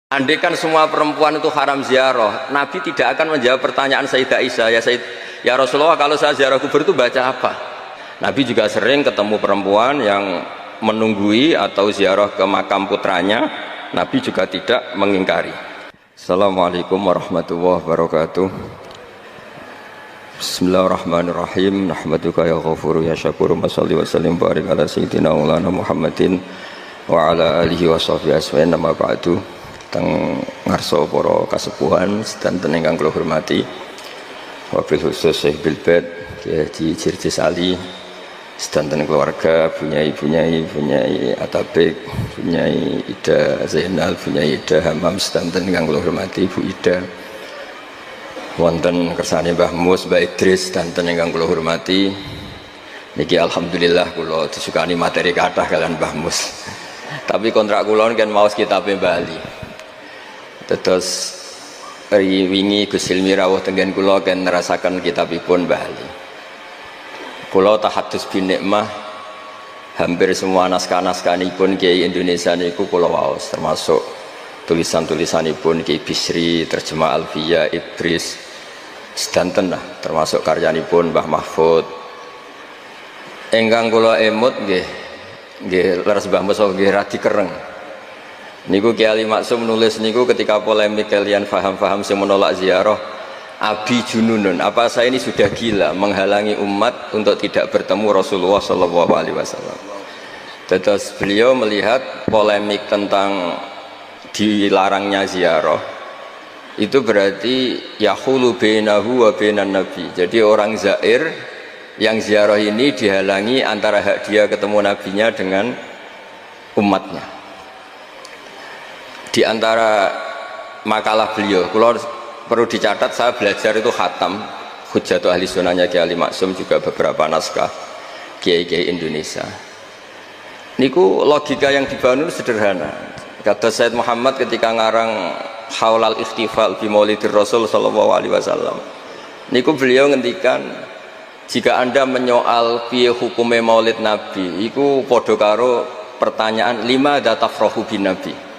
Andai kan semua perempuan itu haram ziarah, Nabi tidak akan menjawab pertanyaan Sayyidah Aisyah, ya Rasulullah, kalau saya ziarah kubur itu baca apa? Nabi juga sering ketemu perempuan yang menunggui atau ziarah ke makam putranya, Nabi juga tidak mengingkari. Assalamualaikum warahmatullahi wabarakatuh. Bismillahirrahmanirrahim. Nahmaduka ya ghafuru ya syakuru, masalli wa sallim barik ala sayyidina maulana Muhammadin wa ala alihi wa sahbihi asma'in, nama ba'du. Teng ngarso para kasepuhan sedanten ingkang kula hormati, wabil khusus Syekh Bilbet Kyai Haji Jirjis Ali, sedanten keluarga, Bunyai Atabek, Bunyai Ida Zainal, Bunyai Ida Hamam, sedanten ingkang kula hormati Bu Ida, wonten kersane Mbah Mus, Mbah Idris, sedanten ingkang kula hormati. Niki alhamdulillah kula disukani materi kathah kalian Mbah Mus. Tapi kontrak kula kan maos kitabe Bali. Terus wingi Gus Hilmi rawuh tenggen kula kan nerasakan kitabipun Bali. Kula tahadus bin nikmah, hampir semua naskah-naskahipun Kiai Indonesia niku kula waos, termasuk tulisan-tulisanipun Kiai Bisri, terjemah Alfiyah, Idris, sedanten lah, termasuk karyanipun Mbah Mahfud. Ingkang kula emut nggih leres Mbah Mus nggih radi kereng. Niku Kiai Ali Maksum nulis niku ketika polemik kalian faham-faham yang menolak ziarah, abi jununun, apa saya ini sudah gila menghalangi umat untuk tidak bertemu Rasulullah Shallallahu Alaihi Wasallam. Terus beliau melihat polemik tentang dilarangnya ziarah itu berarti yahulu bainahu wa bainan nabi. Jadi orang zair yang ziarah ini dihalangi antara hak dia ketemu nabinya dengan umatnya. Di antara makalah beliau, kalau perlu dicatat, saya belajar itu khatam Hujjatul Ahli Sunnahnya Kiai Ali Maksum, juga beberapa naskah Kiai-Kiai Indonesia. Niku logika yang dibangun sederhana. Kata Said Muhammad ketika ngarang Haulal Ikhtifal bi Maulidir Rasul Sallallahu Alaihi Wasallam, niku beliau ngendikan, jika anda menyoal piye hukume maulid Nabi, iku podo karo pertanyaan lima datafrohu bin Nabi.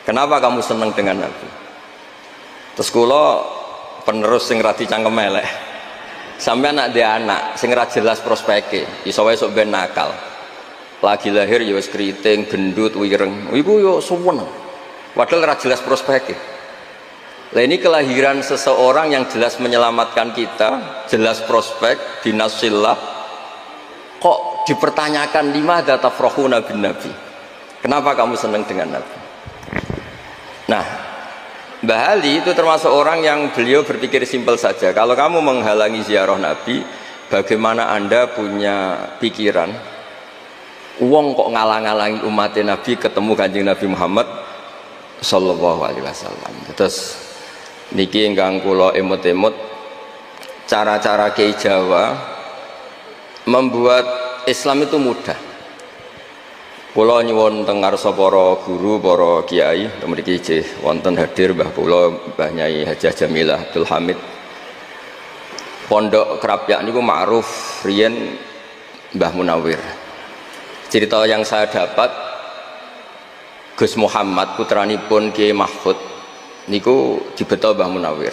Kenapa kamu senang dengan Nabi? Terus kula penerus sing radi cangkem elek. Sampai anak dia anak sing ra jelas prospeke, iso wae sok ben nakal. Lagi lahir ya wis kriting, gendut, wireng. Iku yo suwen. Padahal ra jelas prospeke. Lah ini kelahiran seseorang yang jelas menyelamatkan kita, jelas prospek, dinasillah. Kok dipertanyakan lima datafrohuna bin Nabi? Kenapa kamu senang dengan Nabi? Nah, Mbah Ali itu termasuk orang yang beliau berpikir simpel saja. Kalau kamu menghalangi ziarah Nabi, bagaimana anda punya pikiran wong kok ngalang-alangi umat Nabi ketemu Kanjeng Nabi Muhammad Sallallahu Alaihi Wasallam. Terus niki ingkang kula emut-emut, cara-cara Kiai Jawa membuat Islam itu mudah. Kula nyuwun teng ngarsa para guru, para kiai, mriki nggih wonten hadir Mbah kula Mbah Nyai Hajah Jamilah Abdul Hamid. Pondok Krapyak niku ma'ruf riyen Mbah Munawir. Cerita yang saya dapat, Gus Muhammad putranipun Kiai Mahfud niku dibeto Mbah Munawir.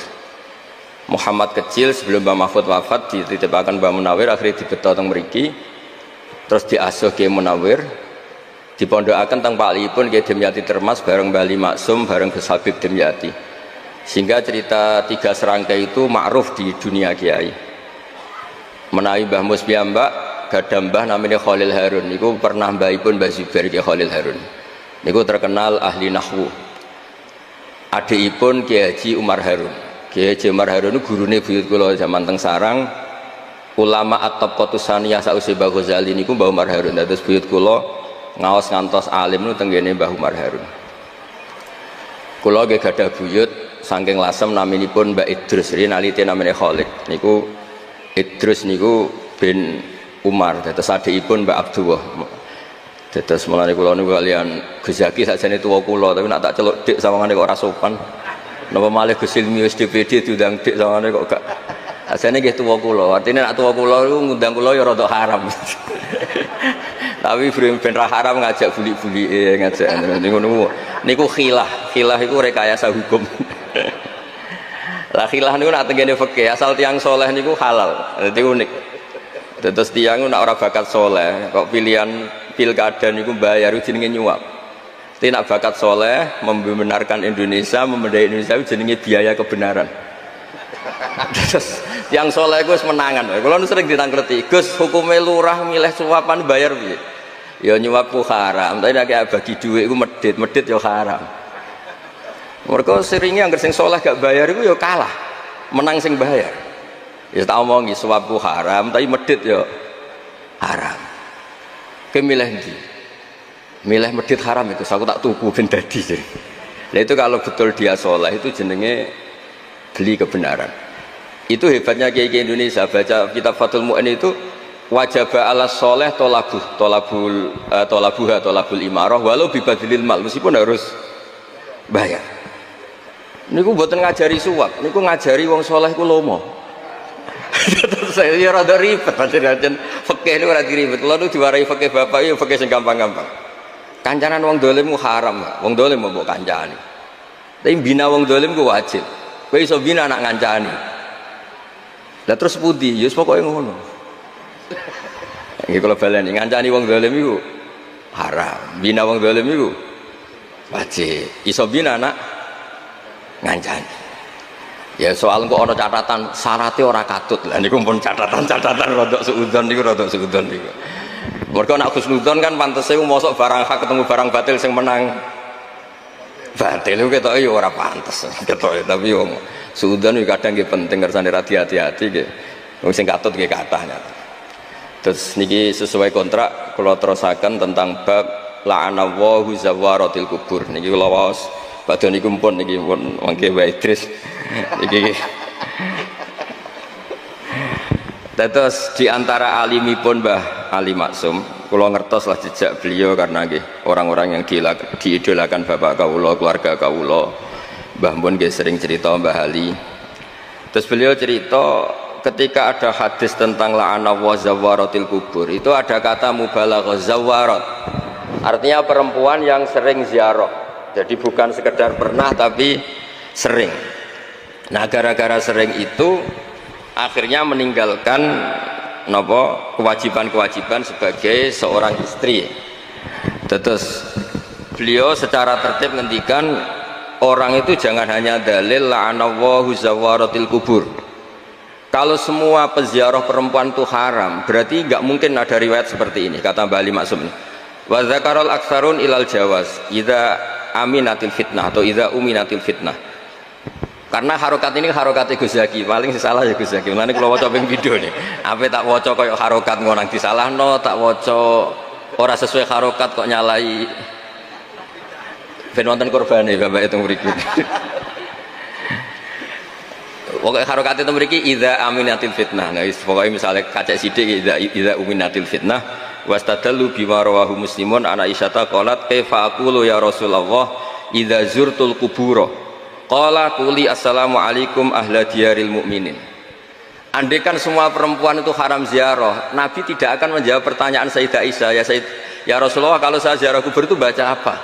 Muhammad kecil sebelum Mbah Mahfud wafat dititipaken Mbah Munawir, akhirnya dibeto teng mriki, terus diasuh Kiai Munawir. Dipondokaken teng Paklipun Kiai Demyati Termas bareng Bali Maksum bareng Gus Habib Demyati, sehingga cerita tiga serangkai itu ma'ruf di dunia kiai. Menawi Mbah Mus piyambak gadah mbah namanya Khalil Harun, niku pernah mbahipun Mbah Zubair Kiai Khalil Harun, niku terkenal ahli nahwu. Adikipun Kiai Haji Umar Harun. Kiai Haji Umar Harun niku gurune buyut kula zaman teng Sarang, ulama at-tabaqatus saniyah sausé Mbah Ghazali niku Mbah Umar Harun. Dados buyut kula ngaos ngantos alim nu tenggene Mbah Umar Harun. Kula nggih gadah buyut saking lasem naminipun Mbak Idrus, rinalite namine Khalid. Niku Idrus niku bin Umar, dados adikipun Mbak Abdullah. Dados mulane kula niku kalian Gus Zaki sakjane tuwa kula, tapi nak tak celuk dik sawangane kok ora sopan. Napa malih Gus Ilmi wis DPD diundang dik sawangane kok gak. Sakjane nggih tuwa kula. Artine nak tuwa kula niku ngundang kula ya rada haram. Tapi ben ra haram ngajak buli-buli ngajak niku khilah iku rekayasa hukum. Lah khilah niku nak tengene fikih asal tiang soleh niku halal. Dadi unik. Terus tiang nak ora bakat soleh, kok pilihan pilkada niku bayar jenenge nyuap. Tidak bakat soleh, membenarkan Indonesia, memendai Indonesia jenenge biaya kebenaran. Terus yang soleh Gus menangan. Kalau sering ditangkleti, Gus hukumnya lurah milih suapan bayar piye? Ya nyuapku haram, tapi nek bagi duit iku medit ya haram. Mereka seringnya anggar sing soleh gak bayar iku ya kalah, menang sing bayar. Ya tak omongi suapku haram, tapi medit ya haram. Kemilih ndi? Milih medit haram itu, aku tak tuku ben dadi. Nah itu kalau betul dia soleh itu jenenge beli kebenaran. Itu hebatnya kiai Indonesia. Baca kitab Fathul Mu'in itu wajib ala soleh tolabul imarah walau bibadilil mal, meskipun harus bayar. Niku mboten ngajari suap, niku ngajari wong soleh ku lomo. Saya ya rada ribet pancen fikih niku ora diribet. Kula nu diwarai fikih bapak ya fikih sing gampang-gampang. Kancanan wong dolim ku haram, wong dolim mbok kancani. Tapi bina wong dolim ku wajib. Kowe iso bina anak ngancani. Lah terus pundi? Ya pokoke ngono. Iki kula baleni ngancani wong dolim iku haram. Bina wong dolim iku wajib. Iso bina anak ngancani. Ya soal kok ana catatan syaratnya ora katut. Lah niku pun catatan rodok suudzon niku Mergo nek husnudzon kan pantese mosok barang hak ketemu barang batil sing menang. Batil itu ketoke ya ora pantes. Ketoke tapi yo suudzon iki kadang nggih penting kersane hati-hati nggih. Wong sing katut nggih kathah. Terus niki sesuai kontrak kula terusaken tentang bab la'anallahu zawaratil kubur. Niki kula waos badhe niku pun niki pun mangke wae Idris. Niki terus diantara alimipun Mbah Ali Maksum, kula ngertos lah jejak beliau karena nggih orang-orang yang diidolakan bapak kawula, keluarga kawula. Mbah Mun nggih sering cerita Mbah Ali. Terus beliau cerita ketika ada hadis tentang la'ana wa zawaratil kubur, itu ada kata mubalaghah zawarat. Artinya perempuan yang sering ziarah. Jadi bukan sekedar pernah tapi sering. Nah, gara-gara sering itu akhirnya meninggalkan kewajiban-kewajiban sebagai seorang istri. Terus beliau secara tertib ngendikan orang itu jangan hanya dalil la'anallahu zawaratil kubur. Kalau semua peziarah perempuan itu haram, berarti nggak mungkin ada riwayat seperti ini, kata Mbah Ali Maksum. Wa dzakarul aktsarun ilal jawaz idza aminatil fitnah atau idza uminatil fitnah. Karena harokat ini harokat Gus Zaki, paling salah ya Gus Zaki. Mulane kula waca ping video nih. Apa tak waca koyo harokat ngono disalahno, tak waca ora sesuai harokat kok nyalai. Ben wonten kurbane Bapak itu mriki. Pokoke harokat itu mriki idza aminatil fitnah. Nah, pokoke misale kacek sithik idza uminatil fitnah wastadallu bima rawahu Muslimun ana Aisyah qalat kaifa aqulu ya Rasulullah idza zurtul kubura. Qala quli assalamu alaikum ahla diyaril mu'minin. Andaikan semua perempuan itu haram ziarah, Nabi tidak akan menjawab pertanyaan Sayyidah Aisyah, ya Rasulullah kalau saya ziarah kubur itu baca apa?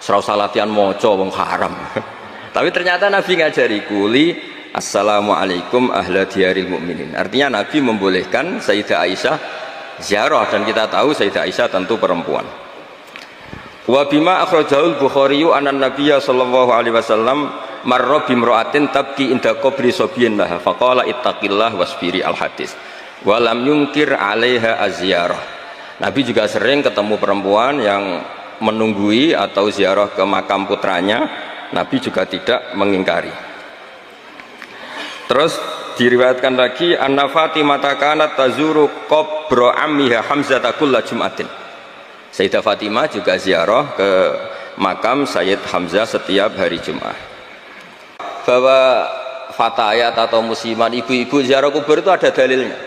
Serau salatian moco wong haram. Tapi ternyata Nabi ngajari quli assalamu alaikum ahla diyaril mu'minin. Artinya Nabi membolehkan Sayyidah Aisyah ziarah, dan kita tahu Sayyidah Aisyah tentu perempuan. Wa bima akhrajahul Bukhari anan Nabiyya sallallahu alaihi wasallam marra bimra'atin tabki inda qabri sabiyyin laha faqala ittaqillah wasbiri al hadis wa lam yunkir 'alaiha az-ziyarah. Nabi juga sering ketemu perempuan yang menunggui atau ziarah ke makam putranya, Nabi juga tidak mengingkari. Terus diriwayatkan lagi anna Fatimah kanat tazuru qabra ammiha Hamzah kulla jum'atin. Sayyidah Fatimah juga ziarah ke makam Sayyid Hamzah setiap hari Jumat. Bahwa fatayat atau musliman ibu-ibu ziarah kubur itu ada dalilnya.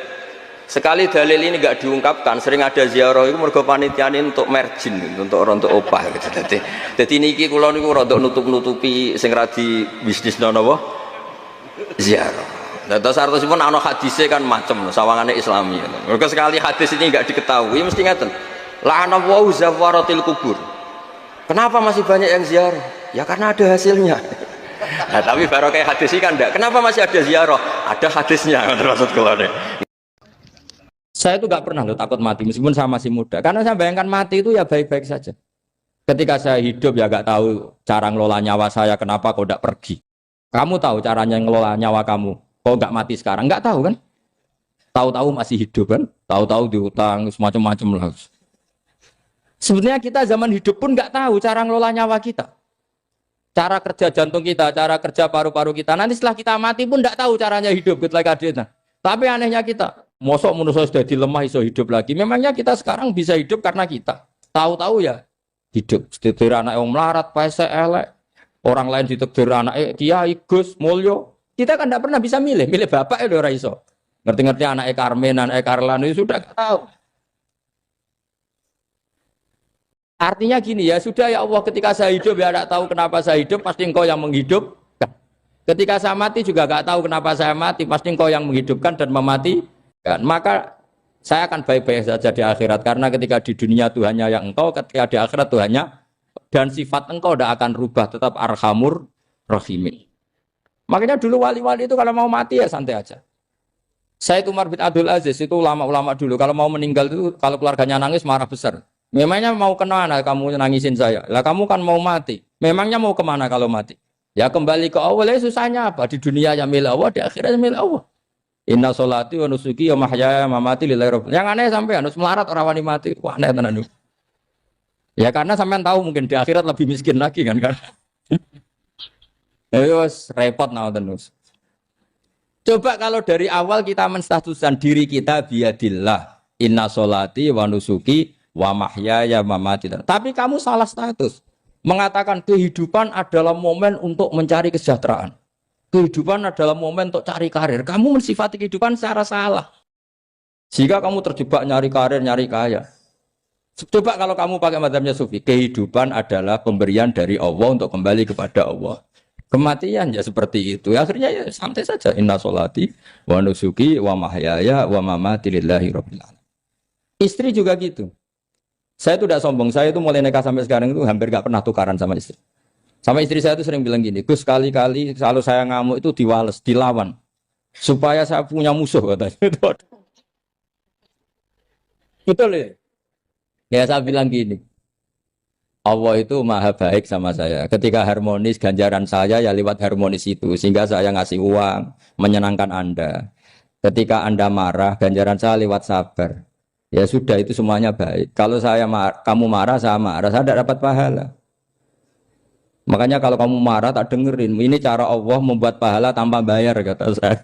Sekali dalil ini nggak diungkapkan, sering ada ziarah itu mergo panitiane untuk merjin, untuk opah gitu. Jadi niki kula niku rada nutup-nutupi sing ra di bisnis napa ziarah. Terus artosipun ana hadise kan macam sawangane Islami. Mergo sekali hadis ini nggak diketahui mesti ngaten. La'anallahu zawaratil kubur. Kenapa masih banyak yang ziarah? Ya karena ada hasilnya. Nah, tapi barokah hadis ini kan enggak. Kenapa masih ada ziarah? Ada hadisnya. Maksud kalau saya itu nggak pernah loh takut mati meskipun saya masih muda. Karena saya bayangkan mati itu ya baik-baik saja. Ketika saya hidup ya nggak tahu cara ngelola nyawa saya. Kenapa kok nggak pergi? Kamu tahu caranya ngelola nyawa kamu? Kok nggak mati sekarang? Nggak tahu kan? Tahu-tahu masih hidup kan? Tahu-tahu diutang semacam-macam lah. Sebenarnya kita zaman hidup pun nggak tahu cara ngelola nyawa kita. Cara kerja jantung kita, cara kerja paru-paru kita. Nanti setelah kita mati pun nggak tahu caranya hidup. Tapi anehnya kita, mosok manusia sudah dilemah iso hidup lagi. Memangnya kita sekarang bisa hidup karena kita. Tahu-tahu ya hidup. Ditekdir anak yang melarat, paese elek. Orang lain ditekdir anak Kiai, Gus, Mulyo. Kita kan tidak pernah bisa milih bapak itu ora iso. Ngerti-ngerti anak Karmen, anak Karlan itu sudah nggak tahu. Artinya gini ya, sudah ya Allah ketika saya hidup ya tidak tahu kenapa saya hidup, pasti engkau yang menghidupkan. Ketika saya mati juga nggak tahu kenapa saya mati, pasti engkau yang menghidupkan dan mematikan. Maka saya akan baik-baik saja di akhirat, karena ketika di dunia Tuhannya yang engkau, ketika di akhirat Tuhannya, dan sifat engkau tidak akan rubah, tetap arhamur rahimin. Makanya dulu wali-wali itu kalau mau mati ya santai aja. Saya Umar bin Abdul Aziz itu ulama-ulama dulu, kalau mau meninggal itu kalau keluarganya nangis marah besar. Memangnya mau kemana kamu nangisin saya? Lah kamu kan mau mati. Memangnya mau kemana kalau mati? Ya kembali ke Allah. Susahnya apa? Di dunia ya milik Allah, di akhirat milik Allah. Inna sholati wa nusuki wa mahyaya wa mamati lillahi rabbil. Yang aneh sampai harus melarat orang wani mati. Wah aneh tenan. Ya karena sampean tahu mungkin di akhirat lebih miskin lagi kan. Terus repot terus. Coba kalau dari awal kita menstatuskan diri kita biadillah. Inna sholati wa nusuki wa mahyaya mamati. Tapi kamu salah status. Mengatakan kehidupan adalah momen untuk mencari kesejahteraan. Kehidupan adalah momen untuk cari karir. Kamu mensifati kehidupan secara salah. Jika kamu terjebak nyari karir, nyari kaya. Coba kalau kamu pakai mazhabnya Sufi, kehidupan adalah pemberian dari Allah untuk kembali kepada Allah. Kematian ya seperti itu. Akhirnya ya santai saja. Inna sholati wa nusuki wa mahyaya wa mamati lillahi rabbil alamin. Istri juga gitu. Saya itu tidak sombong, saya itu mulai nikah sampai sekarang itu hampir gak pernah tukaran sama istri. Sama istri saya itu sering bilang gini, Gus kali-kali kalau saya ngamuk itu diwales, dilawan. Supaya saya punya musuh katanya. Betul ya? Ya saya bilang gini, Allah itu maha baik sama saya. Ketika harmonis, ganjaran saya ya lewat harmonis itu. Sehingga saya ngasih uang, menyenangkan Anda. Ketika Anda marah, ganjaran saya lewat sabar. Ya sudah itu semuanya baik. Kalau kamu marah, saya tidak dapat pahala. Makanya kalau kamu marah tak dengerin. Ini cara Allah membuat pahala tanpa bayar kata saya.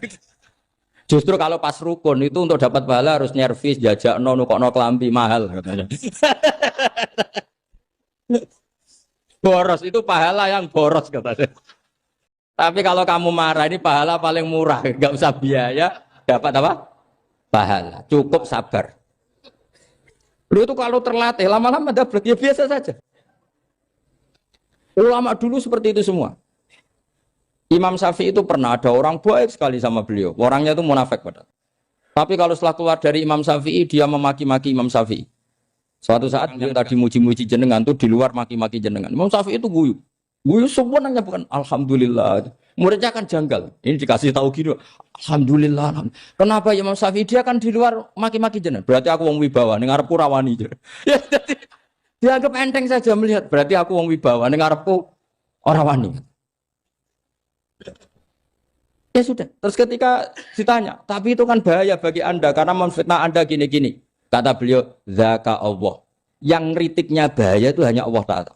Justru kalau pas rukun itu untuk dapat pahala harus nyervis, jajak nukokno kelambi mahal katanya. Boros itu pahala yang boros katanya. Tapi kalau kamu marah ini pahala paling murah, nggak usah biaya, dapat apa? Pahala. Cukup sabar. Lu itu kalau terlatih lama-lama dapat ya biasa saja. Ulama dulu seperti itu semua. Imam Syafi'i itu pernah ada orang baik sekali sama beliau. Orangnya itu munafik padahal. Tapi kalau setelah keluar dari Imam Syafi'i dia memaki-maki Imam Syafi'i. Suatu saat beliau tadi muji-muji jenengan tuh di luar maki-maki jenengan. Imam Syafi'i itu guyu. Guyu sebenarnya bukan alhamdulillah. Muridnya kan janggal. Ini dikasih tahu gitu. Alhamdulillah. Kenapa Imam Syafi'i dia kan di luar maki-maki jenengan? Berarti aku wong wibawa ning ngarepku rawani. Ya jadi dianggap enteng saja melihat. Berarti aku wong wibawa ning ngarepku ora wani. Ya sudah. Terus ketika ditanya, tapi itu kan bahaya bagi Anda karena memfitnah Anda gini-gini. Kata beliau, zaka Allah. Yang kritiknya bahaya itu hanya Allah Ta'ala.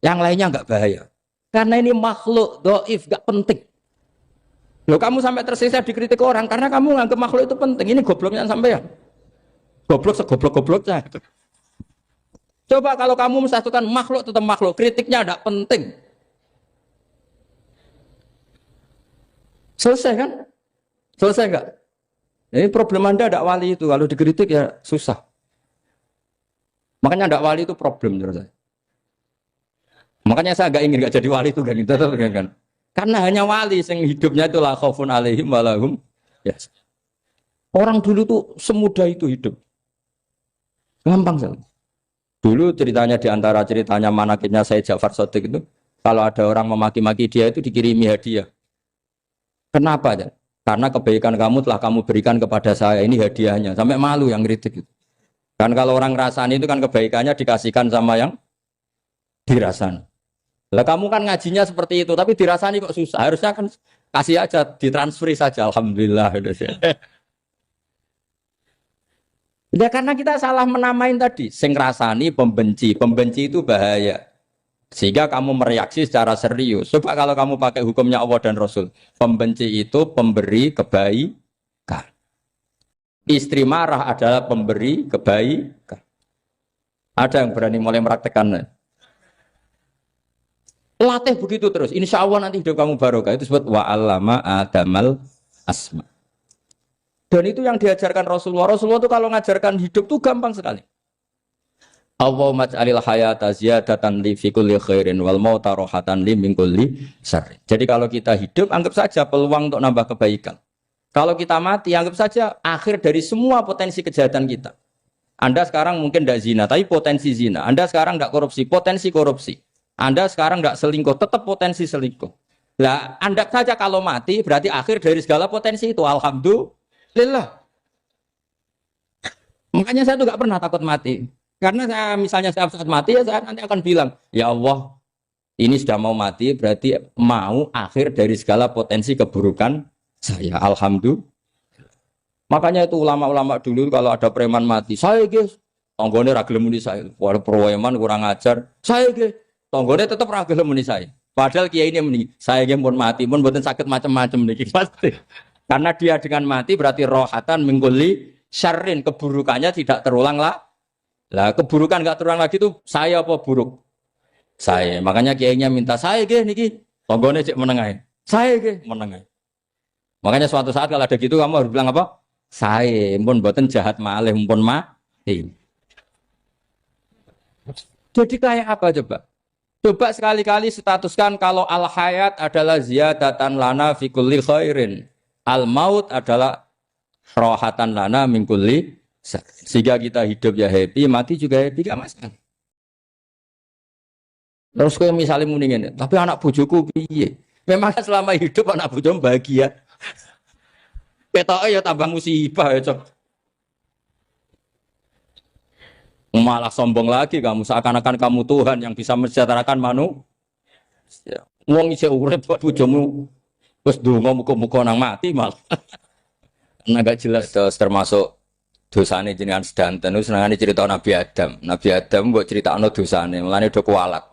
Yang lainnya enggak bahaya. Karena ini makhluk dhaif, enggak penting. Loh kamu sampai tersiksa dikritik orang karena kamu nganggap makhluk itu penting. Ini gobloknya sampai ya. Goblok segoblok-gobloknya. Coba kalau kamu mensatukan makhluk tetap makhluk, kritiknya enggak penting. Selesai kan? Selesai enggak? Ini problem Anda ada wali itu, kalau dikritik ya susah. Makanya ada wali itu problem menurut saya. Makanya saya enggak ingin enggak jadi wali itu kan. Karena hanya wali yang hidupnya itu la khaufun alaihim wa lahum yahzanun. Orang dulu tuh semudah itu hidup. Gampang sekali. Dulu ceritanya di antara ceritanya manakibnya Said Ja'far Shadiq itu, kalau ada orang memaki-maki dia itu dikirimi hadiah. Kenapa ya? Karena kebaikan kamu telah kamu berikan kepada saya, ini hadiahnya. Sampai malu yang kritik itu. Kan kalau orang rasani itu kan kebaikannya dikasihkan sama yang dirasani. Lah kamu kan ngajinya seperti itu, tapi dirasani kok susah. Harusnya kan kasih aja, ditransferi saja. Alhamdulillah. Ya karena kita salah menamain tadi. Sing rasani pembenci. Pembenci itu bahaya. Sehingga kamu mereaksi secara serius. Coba kalau kamu pakai hukumnya Allah dan Rasul. Pembenci itu pemberi kebaikan. Istri marah adalah pemberi kebaikan. Ada yang berani mulai meraktekannya. Latih begitu terus. Insya Allah nanti hidup kamu barokah. Itu disebut wa'allama adamal asma. Dan itu yang diajarkan Rasulullah. Rasulullah itu kalau ngajarkan hidup itu gampang sekali. Allahumma ja'alil hayata ziyadatan li fi kulli khairin wal mauta rohatan li min kulli syarrin. Jadi kalau kita hidup, anggap saja peluang untuk nambah kebaikan. Kalau kita mati, anggap saja akhir dari semua potensi kejahatan kita. Anda sekarang mungkin tidak zina, tapi potensi zina. Anda sekarang tidak korupsi, potensi korupsi. Anda sekarang tidak selingkuh, tetap potensi selingkuh. Lah, Anda saja kalau mati, berarti akhir dari segala potensi itu. Alhamdulillah. Makanya saya tuh nggak pernah takut mati. Karena saya misalnya saat mati ya saya nanti akan bilang, ya Allah, ini sudah mau mati berarti mau akhir dari segala potensi keburukan saya. Alhamdulillah. Makanya itu ulama-ulama dulu kalau ada preman mati, saya guys, tonggone ra gelem muni saya. Walau preman kurang ajar, saya guys, tonggone tetap ra gelem muni saya. Padahal kiai ini muni, saya guys pun mati, pun mboten sakit macam-macam niki pasti. Karena dia dengan mati berarti rohatan mengguli syarrin, keburukannya tidak terulang lah. Lah keburukan nggak terulang lagi itu saya apa buruk? Saya. Makanya kiainya minta saya ge niki tonggone cek menengai. Saya ge menengai. Makanya suatu saat kalau ada gitu kamu harus bilang apa? Saya pun boten jahat malih pun mati. Jadi kayak apa coba? Coba sekali-kali statuskan kalau al hayat adalah ziyadatan lana fi kulli khairin. Al maut adalah rohatan lana min kulli. Sehingga kita hidup ya happy, mati juga happy, gak masalah. Terus kayak misalnya mendingin, tapi anak bojoku piye? Memang selama hidup anak bojomu bahagia. Petoke ya tambah musibah ya, Cok. Malah sombong lagi kamu, seakan-akan kamu Tuhan yang bisa mensejahterakan manusia. Wong isih urip buat bojomu wis ndonga muga-muga nang mati malah. Nah gak jelas termasuk dosane jenengan sedanten itu senengane cerita Nabi Adam. Nabi Adam mbok critakno dosane, mulane do kualat.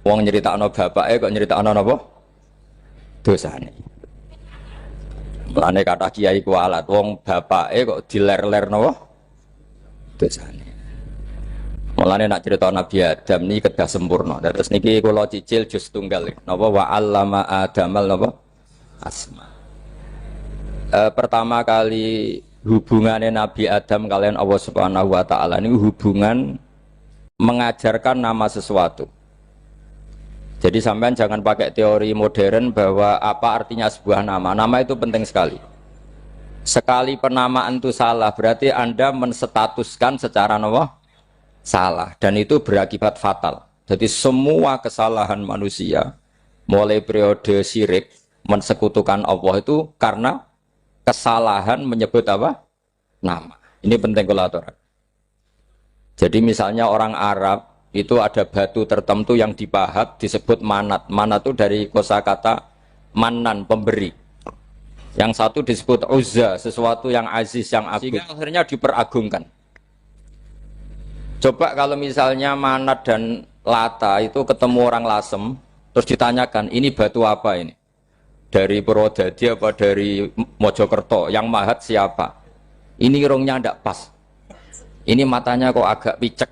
Wong nyeritakno bapake kok nyeritakno napa? Dosane. Mulane kata kiai kualat, wong bapake kok diler-ler napa? Dosane. Mulane nak cerita Nabi Adam niki kedah sempurna. Terus niki kula cicil juz tunggal napa wa 'allama Adamal napa? Asma. Pertama kali hubungannya Nabi Adam kalian Allah Subhanahu wa taala ini hubungan mengajarkan nama sesuatu. Jadi sampean jangan pakai teori modern bahwa apa artinya sebuah nama. Nama itu penting sekali. Sekali penamaan itu salah berarti Anda menstatuskan secara salah dan itu berakibat fatal. Jadi semua kesalahan manusia mulai periode syirik mensekutukan Allah itu karena kesalahan menyebut apa? Nama. Ini penting kolaboran. Jadi misalnya orang Arab itu ada batu tertentu yang dipahat disebut manat. Manat itu dari kosakata manan, pemberi. Yang satu disebut uzza, sesuatu yang aziz, yang agung. Sehingga akhirnya diperagungkan. Coba kalau misalnya manat dan lata itu ketemu orang lasem, terus ditanyakan, ini batu apa ini? Dari Purwodadi apa dari Mojokerto, yang mahat siapa? Ini irungnya tidak pas, ini matanya kok agak picek.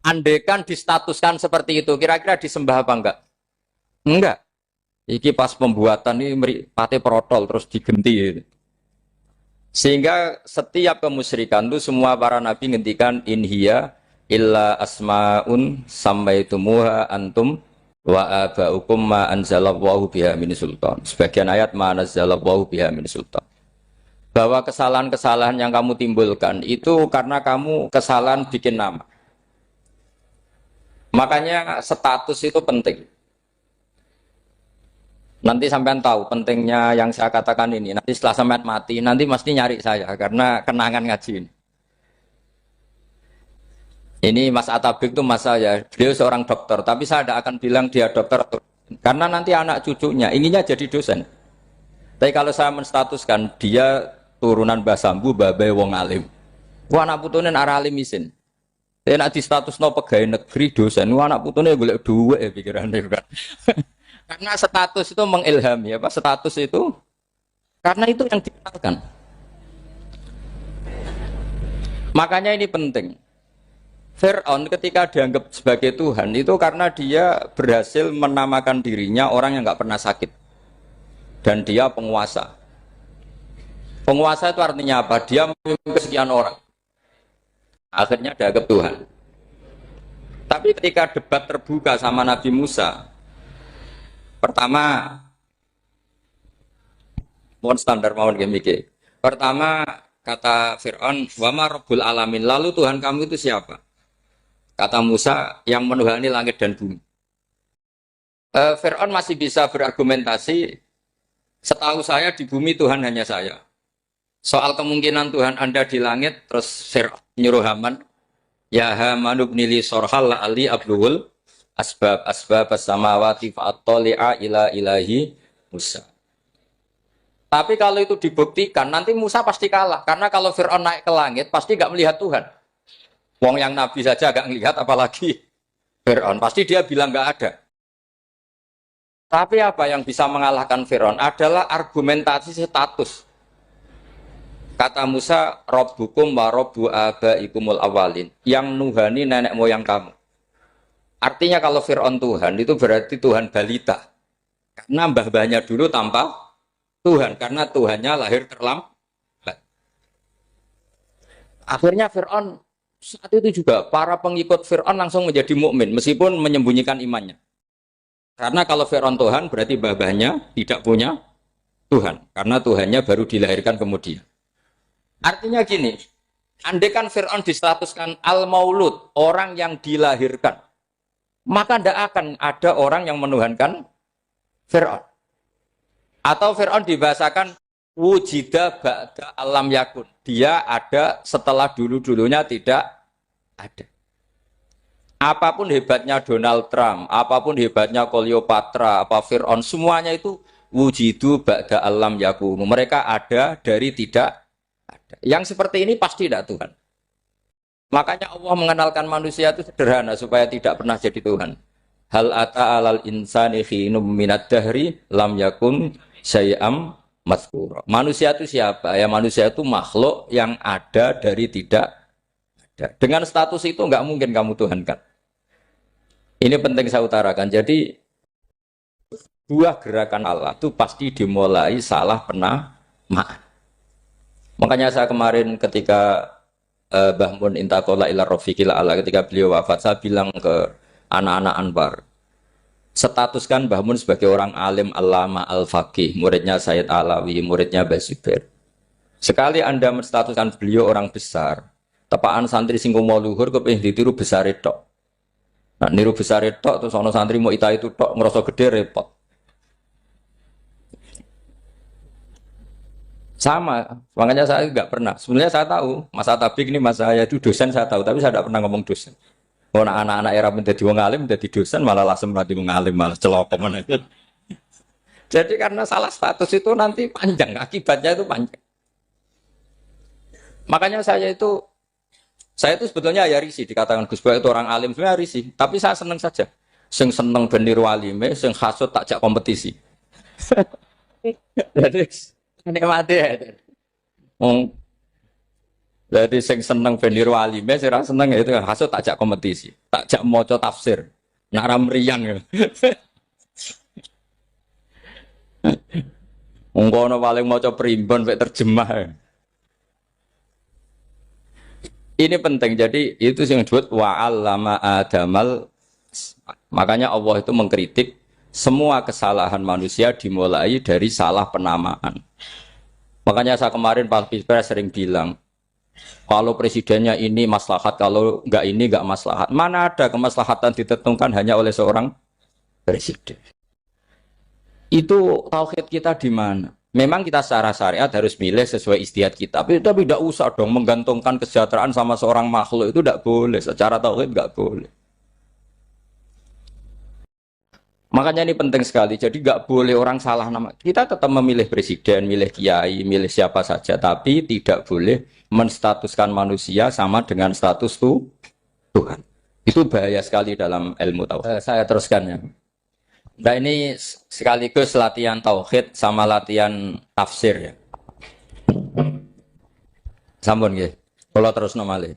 Andekan distatuskan seperti itu, kira-kira disembah apa enggak? Enggak. Iki pas pembuatan ini pate protol terus digenti. Sehingga setiap kemusyrikan itu semua para nabi ngendikan inhiya illa asmaun sammaitumuha antum wa aba'ukum ma anzalallahu biha min sultan. Sebagian ayat ma anzalallahu biha min sultan. bahwa kesalahan-kesalahan yang kamu timbulkan itu karena kamu kesalahan bikin nama. Makanya status itu penting. Nanti sampean tahu pentingnya yang saya katakan ini. Nanti setelah sampean mati, nanti mesti nyari saya karena kenangan ngaji ini. Ini Mas Atabik itu mas saya, beliau seorang dokter, tapi saya tidak akan bilang dia dokter karena nanti anak cucunya inginnya jadi dosen. Tapi kalau saya menstatuskan dia turunan Mbah Sambu, babai wong alim. Wah anak putune arah alim isin. Saya nak di status no pegawai negeri dosen. Wah anak putune golek duit ya pikirannya kan. Karena status itu mengilhami apa? Status itu karena itu yang dikenalkan. Makanya ini penting. Fir'aun ketika dianggap sebagai Tuhan itu karena dia berhasil menamakan dirinya orang yang nggak pernah sakit dan dia penguasa. Penguasa itu artinya apa? Dia memimpin sekian orang. Akhirnya dianggap Tuhan. Tapi ketika debat terbuka sama Nabi Musa, pertama, mohon standar mohon gemike. Pertama kata Fir'aun, wama Rabbul Alamin. Lalu Tuhan kamu itu siapa? Kata Musa, yang menuhani langit dan bumi. Fir'aun masih bisa berargumentasi, setahu saya di bumi Tuhan hanya saya. Soal kemungkinan Tuhan Anda di langit, terus Fir'aun nyuruh Haman, ya Haman ibnili sorhal la'ali abluhul asbab as-samawati fa'attali'a ila ilahi Musa. Tapi kalau itu dibuktikan, nanti Musa pasti kalah. Karena kalau Fir'aun naik ke langit, pasti gak melihat Tuhan. Wong yang Nabi saja gak ngelihat, apalagi Fir'aun. Pasti dia bilang gak ada. Tapi apa yang bisa mengalahkan Fir'aun adalah argumentasi status. Kata Musa, Rabbukum wa Rabbu abaikumul awalin. Yang nuhani nenek moyang kamu. Artinya kalau Fir'aun Tuhan, itu berarti Tuhan balita. Karena mbah-mbahnya dulu tanpa Tuhan. Karena Tuhannya lahir terlambat. Akhirnya Fir'aun saat itu juga para pengikut Fir'aun langsung menjadi mukmin meskipun menyembunyikan imannya. Karena kalau Fir'aun Tuhan berarti babahnya tidak punya Tuhan. Karena Tuhannya baru dilahirkan kemudian. Artinya gini, andai kan Fir'aun distatuskan al-maulud, orang yang dilahirkan, maka tidak akan ada orang yang menuhankan Fir'aun. Atau Fir'aun dibahasakan wujida ba'da alam yakun. Dia ada setelah dulu-dulunya tidak ada. Apapun hebatnya Donald Trump, apapun hebatnya Cleopatra, apa Fir'aun, semuanya itu wujidu ba'da alam yakun. Mereka ada dari tidak ada. Yang seperti ini pasti tidak Tuhan. Makanya Allah mengenalkan manusia itu sederhana supaya tidak pernah jadi Tuhan. Hal ata alal insani khinum minad dahri lam yakun syai'am mazkura. Manusia itu siapa? Ya manusia itu makhluk yang ada dari tidak ada. Dengan status itu nggak mungkin kamu tuhankan. Ini penting saya utarakan. Jadi buah gerakan Allah itu pasti dimulai salah penamaan. Makanya saya kemarin ketika Mbah Mun intaqala ila rafiqil ala, ketika beliau wafat, saya bilang ke anak-anak Anwar, statuskan Mbah Mun sebagai orang alim allama al-faqih, muridnya Sayyid Alawi, muridnya Basibir. Sekali Anda menstatuskan beliau orang besar, tepaan santri sing mau luhur kepengin ditiru besar itu. Nah, niru besar itu terus ana santri mau ita itu tok ngerasa gede repot. Sama, makanya saya nggak pernah. Sebenarnya saya tahu, Mas Atabik ini mas saya itu dosen saya tahu, tapi saya tidak pernah ngomong dosen. Oh, anak-anak era menjadi wong alim, menjadi dosen malah langsung menjadi wong alim, malah celokom. Jadi karena salah status itu nanti panjang, akibatnya itu panjang. Makanya saya itu sebetulnya ya risih dikatakan Gus Bak itu orang alim, sebenarnya risih. Tapi saya senang saja. Sing seneng beniru alime, sing hasut takjak kompetisi. Jadi nikmati ya. Jadi sing seneng beniru alime, sing ra seneng itu hasut takjak kompetisi, takjak maca tafsir. Nak ra mriyang ya. Ungkono paling maca primbon mek terjemah. Ini penting, jadi itu yang disebut wa'allama adamal. Makanya Allah itu mengkritik semua kesalahan manusia dimulai dari salah penamaan. Makanya saya kemarin Pak Pilpres sering bilang, kalau presidennya ini maslahat, kalau enggak ini enggak maslahat. Mana ada kemaslahatan ditentukan hanya oleh seorang presiden. Itu tauhid kita di mana? Memang kita secara syariat harus milih sesuai istiadat kita. Tapi tidak usah dong menggantungkan kesejahteraan sama seorang makhluk, itu tidak boleh. Secara tauhid enggak boleh. Makanya ini penting sekali. Jadi nggak boleh orang salah nama. Kita tetap memilih presiden, milih kiai, milih siapa saja. Tapi tidak boleh menstatuskan manusia sama dengan status Tuhan. Itu bahaya sekali dalam ilmu tauhid. Saya teruskan ya. Nah ini sekaligus latihan tauhid sama latihan tafsir ya. Sampun nggih. Kula terusno malih.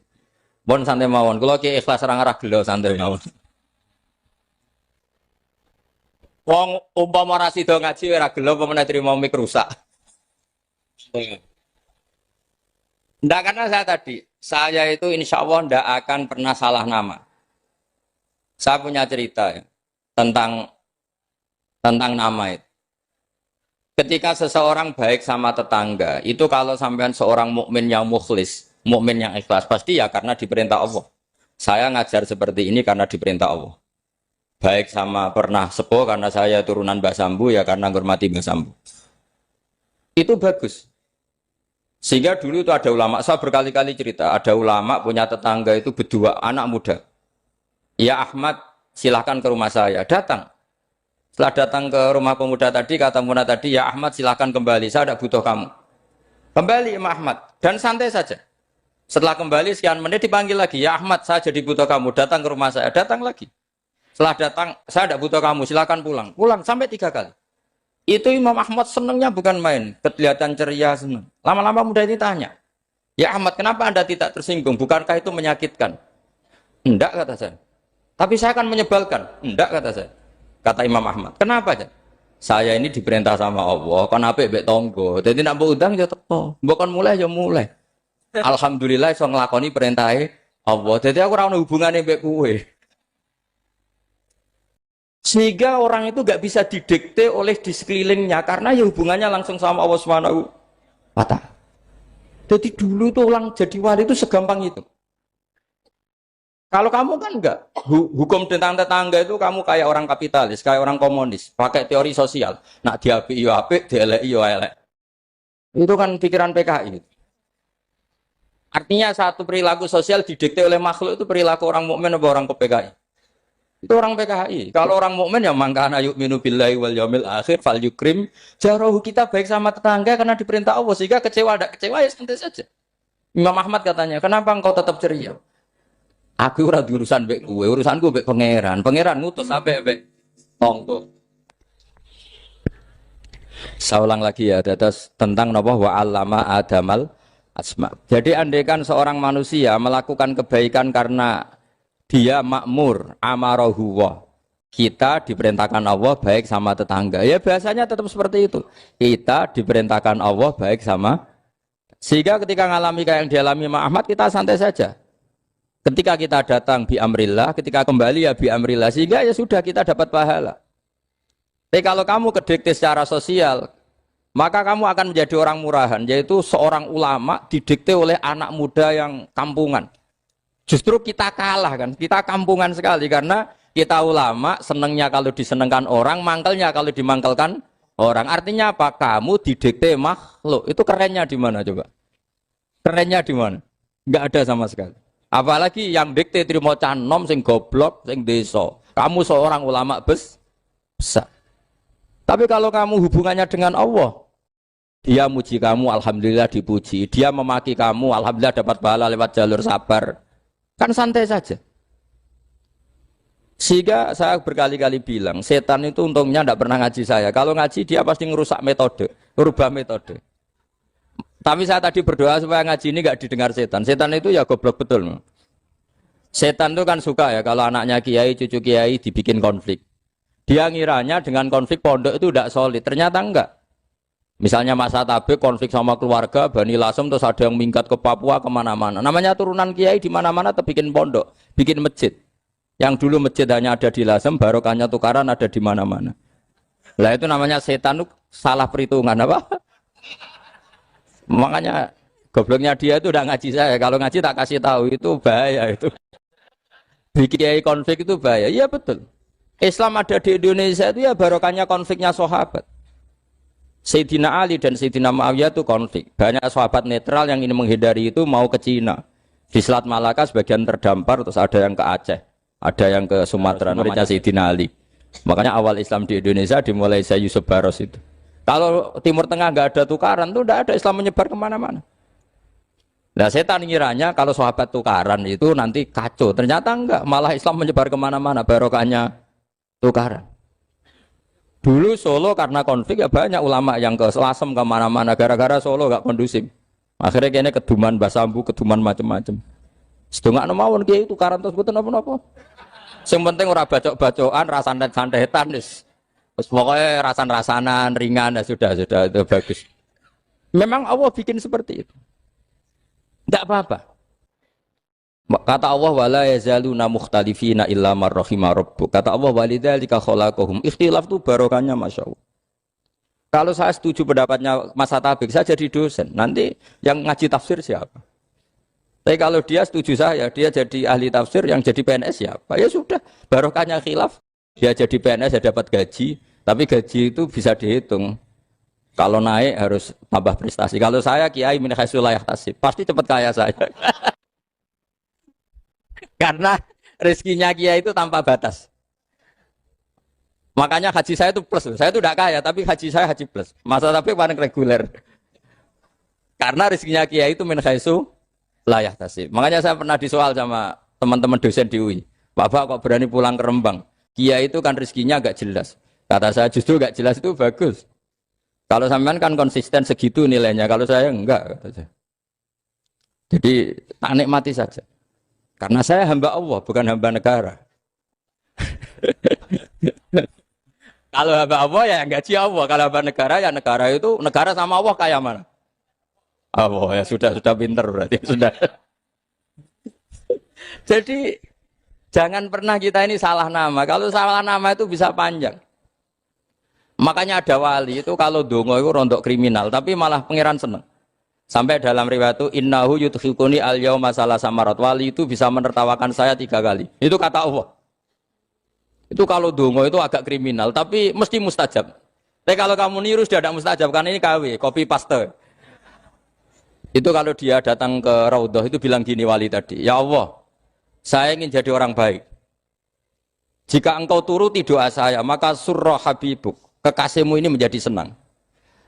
Pun santai mawon. Kula ki ikhlas ora ngarah gelo santai mawon. Wong umpama ora sida ngaji ora gelo apa meneh trimo mik rusak. Ndak, karena saya itu insya Allah ndak akan pernah salah nama. Saya punya cerita ya, tentang nama itu. Ketika seseorang baik sama tetangga, itu kalau sampean seorang mukmin yang mukhlis, mukmin yang ikhlas, pasti ya karena diperintah Allah. Saya ngajar seperti ini karena diperintah Allah. Baik sama pernah sepuh karena saya turunan Mbah Sambu, ya karena menghormati Mbah Sambu. Itu bagus. Sehingga dulu itu ada ulama, saya berkali-kali cerita, ada ulama punya tetangga itu berdua anak muda. Ya Ahmad, silahkan ke rumah saya. Datang. Setelah datang ke rumah pemuda tadi, kata pemuda tadi, ya Ahmad silahkan kembali, saya tidak butuh kamu. Kembali Imam Ahmad, dan santai saja. Setelah kembali sekian menit dipanggil lagi, ya Ahmad saya jadi butuh kamu, datang ke rumah saya, datang lagi. Setelah datang, saya tidak butuh kamu, silakan pulang. Pulang sampai 3 kali. Itu Imam Ahmad senangnya bukan main, kelihatan ceria senang. Lama-lama muda ini tanya, ya Ahmad kenapa Anda tidak tersinggung? Bukankah itu menyakitkan? Enggak, kata saya. Tapi saya akan menyebalkan. Enggak, kata saya. Kata Imam Ahmad. Kenapa aja? Saya ini diperintah sama Allah, kan apik mbek tangga. Dadi nek mbok udang ya teko. Mbok kon mulai ya mulai. Alhamdulillah iso nglakoni perintahe Allah. Dadi aku ora ono hubungane mbek kowe. Sehingga orang itu gak bisa didikte oleh di sekelilingnya karena ya hubungannya langsung sama Allah Subhanahu wa Ta'ala. Jadi dulu tuh orang jadi wali itu segampang itu. Kalau kamu kan enggak, hukum tentang tetangga itu kamu kayak orang kapitalis, kayak orang komunis, pakai teori sosial. Nak diapik yo apik, dieleki yo elek. Itu kan pikiran PKI. Artinya satu perilaku sosial didikte oleh makhluk itu perilaku orang mukmin atau orang PKI. Itu orang PKI. Kalau orang mukmin ya mangkana yu'minu billahi wal yaumil akhir fal yukrim jarahu. Kita baik sama tetangga karena diperintah Allah, sehingga kecewa tidak kecewa ya santai saja. Imam Ahmad katanya, kenapa engkau tetap ceria? Aku ora urusan mbek kowe, urusanku mbek pangeran. Pangeran ngutus sampai mbek tonggo. Saya ulang lagi ya, atas tentang napa wa 'allama adamal asma. Jadi andaikan seorang manusia melakukan kebaikan karena dia makmur, amarahu wa. Kita diperintahkan Allah baik sama tetangga. Ya biasanya tetap seperti itu. Kita diperintahkan Allah baik sama. Sehingga ketika ngalami kayak yang dialami Imam Ahmad, kita santai saja. Ketika kita datang bi amrillah, ketika kembali ya bi amrillah. Sehingga ya sudah kita dapat pahala. Tapi kalau kamu kedikte secara sosial, maka kamu akan menjadi orang murahan. Yaitu seorang ulama didikte oleh anak muda yang kampungan. Justru kita kalah kan, kita kampungan sekali karena kita ulama senengnya kalau disenengkan orang, mangkelnya kalau dimangkelkan orang. Artinya apa? Kamu didikte makhluk. Itu kerennya di mana coba? Kerennya di mana? Enggak ada sama sekali. Apalagi yang dikte trimo canom sing goblok sing desa. Kamu seorang ulama besar. Tapi kalau kamu hubungannya dengan Allah, dia muji kamu, alhamdulillah dipuji. Dia memaki kamu, alhamdulillah dapat pahala lewat jalur sabar. Kan santai saja. Sehingga saya berkali-kali bilang, setan itu untungnya tidak pernah ngaji saya. Kalau ngaji dia pasti ngerusak metode, merubah metode. Tapi saya tadi berdoa supaya ngaji ini nggak didengar setan. Setan itu ya goblok betul. Setan itu kan suka ya kalau anaknya kiai, cucu kiai dibikin konflik. Dia ngiranya dengan konflik pondok itu tidak solid. Ternyata enggak. Misalnya Mas Atabe konflik sama keluarga, Bani Lasem, terus ada yang minggat ke Papua kemana-mana. Namanya turunan kiai di mana-mana bikin pondok, bikin masjid. Yang dulu masjid hanya ada di Lasem, barokahnya tukaran ada di mana-mana. Lah itu namanya setan, salah perhitungan apa? Makanya gobloknya dia itu udah ngaji saya. Kalau ngaji tak kasih tahu itu bahaya itu. Bikin konflik itu bahaya. Iya betul. Islam ada di Indonesia itu ya barokahnya konfliknya sahabat. Sayyidina Ali dan Sayyidina Muawiyah itu konflik. Banyak sahabat netral yang ingin menghindari itu mau ke Cina. Di Selat Malaka sebagian terdampar, terus ada yang ke Aceh, ada yang ke Sumatera, namanya Sayyidina Ali. Makanya awal Islam di Indonesia dimulai saya Yusuf Baros itu. Kalau Timur Tengah nggak ada tukaran, tuh nggak ada Islam menyebar kemana-mana. Nah setan ngiranya kalau sahabat tukaran itu nanti kacau. Ternyata enggak, malah Islam menyebar kemana-mana, barokahnya tukaran. Dulu Solo karena konflik ya banyak ulama yang ke Selasem kemana-mana gara-gara Solo gak kondusif. Akhirnya kayaknya keduman basambu, keduman macam-macam. Sedungak mawon kiai tukaran terus betul apa-apa. Yang penting ora bacok-bacokan, rasan-santetan wis. Terus pokoknya rasan-rasanan ringan ya sudah itu bagus. Memang Allah bikin seperti itu. Enggak apa-apa. Kata Allah wala yazaluna mukhtalifina illa man rahima rabbuk. Kata Allah walidzalika khalaqahum. Ikhtilaf itu barokahnya Masya Allah. Kalau saya setuju pendapatnya Mas Atabik, saya jadi dosen. Nanti yang ngaji tafsir siapa? Tapi kalau dia setuju saya, dia jadi ahli tafsir, yang jadi PNS siapa? Ya sudah, barokahnya khilaf. Dia jadi PNS, dia dapat gaji. Tapi gaji itu bisa dihitung. Kalau naik harus tambah prestasi. Kalau saya kiai min haitsu la yahtasib, pasti cepat kaya saya. Karena rezekinya kiai itu tanpa batas. Makanya haji saya itu plus. Saya itu tidak kaya, tapi haji saya haji plus. Masa tapi paling reguler. Karena rezekinya kiai itu min haitsu la yahtasib. Makanya saya pernah disoal sama teman-teman dosen di UI. Bapak kok berani pulang ke Rembang? Kiai itu kan rezekinya agak jelas. Kata saya justru agak jelas itu bagus. Kalau sampean kan konsisten segitu nilainya. Kalau saya enggak. Kata saya. Jadi tak nikmati saja. Karena saya hamba Allah, bukan hamba negara. Kalau hamba Allah ya gaji Allah. Kalau hamba negara ya negara itu, negara sama Allah kayak mana? Allah ya sudah pinter berarti. Sudah. Jadi jangan pernah kita ini salah nama. Kalau salah nama itu bisa panjang. Makanya ada wali itu kalau dongo itu rontok kriminal. Tapi malah pangeran seneng. Sampai dalam riwayat itu innahu yudkhiluni al-yauma salasa marat. Wali itu bisa menertawakan saya 3 kali. Itu kata Allah. Itu kalau dongo itu agak kriminal, tapi mesti mustajab. Tapi kalau kamu niru sudah tidak mustajab karena ini KW, copy paste. Itu kalau dia datang ke Raudhah itu bilang gini wali tadi, ya Allah, saya ingin jadi orang baik. Jika engkau turuti doa saya, maka surra habibuk, kekasihmu ini menjadi senang.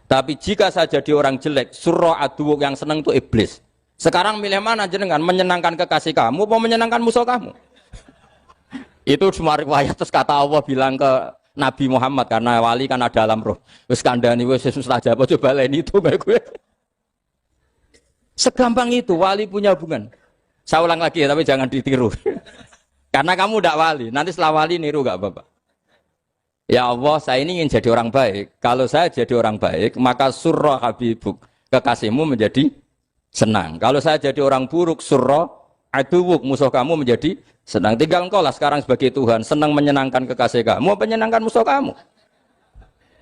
Tapi jika saya jadi orang jelek, surah aduwuk yang senang itu iblis. Sekarang milih mana jenengan? Menyenangkan kekasih kamu atau menyenangkan musuh kamu? Itu semua riwayat. Terus kata Allah bilang ke Nabi Muhammad, karena wali kan ada alam roh. Wis kandhani wis mustajab, coba lain itu gue. Segampang itu wali punya hubungan. Saya ulang lagi ya, tapi jangan ditiru. Karena kamu tidak wali. Nanti setelah wali niru gak apa-apa. Ya Allah, saya ini ingin jadi orang baik. Kalau saya jadi orang baik, maka surah habibuk, kekasihmu menjadi senang. Kalau saya jadi orang buruk, surah aduwuk, musuh kamu menjadi senang. Tinggal engkau lah sekarang sebagai Tuhan, senang menyenangkan kekasih kamu, menyenangkan musuh kamu.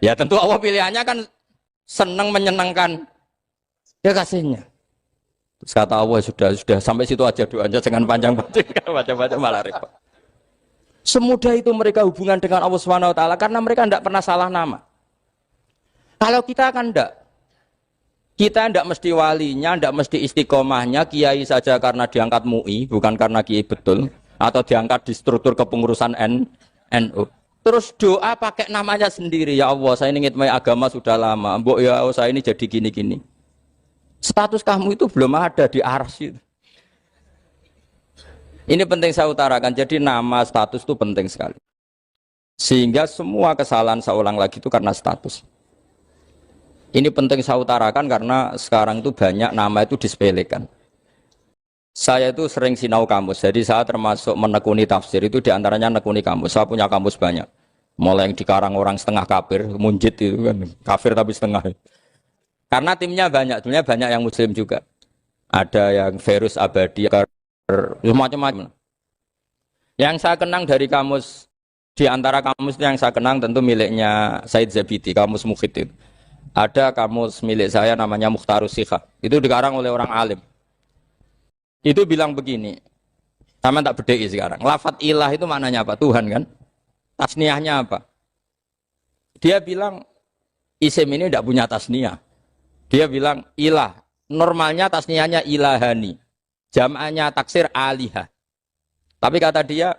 Ya tentu Allah pilihannya kan senang menyenangkan kekasihnya. Terus kata Allah sudah sampai situ aja doanya, jangan panjang-panjang, baca-baca malah repot. Semudah itu mereka hubungan dengan Allah Subhanahu wa taala karena mereka tidak pernah salah nama. Kalau kita kan tidak. Kita tidak mesti walinya, tidak mesti istiqomahnya, kiai saja karena diangkat MUI, bukan karena kiai betul, atau diangkat di struktur kepengurusan NU. Terus doa pakai namanya sendiri, ya Allah, saya ini ngitmai agama sudah lama, mbok ya saya ini jadi gini-gini. Status kamu itu belum ada di arsy. Ini penting saya utarakan, jadi nama status itu penting sekali. Sehingga semua kesalahan saya ulang lagi itu karena status. Ini penting saya utarakan karena sekarang itu banyak nama itu disepelekan. Saya itu sering sinau kamus, jadi saya termasuk menekuni tafsir itu diantaranya menekuni kamus. Saya punya kamus banyak. Mulai yang dikarang orang setengah kafir, munjid itu kan, kafir tapi setengah. Karena timnya banyak, sebenarnya banyak yang muslim juga. Ada yang Verus Abadi, macam-macam. Yang saya kenang dari kamus, di antara kamus yang saya kenang tentu miliknya Said Zabidi, kamus Mukhid itu. Ada kamus milik saya namanya Mukhtarus Sikhah. Itu dikarang oleh orang alim. Itu bilang begini, sama tak bedai sekarang. Lafat ilah itu maknanya apa? Tuhan kan? Tasniahnya apa? Dia bilang isim ini tidak punya tasniah. Dia bilang ilah. Normalnya tasniahnya ilahani. Jam'anya taksir alihah. Tapi kata dia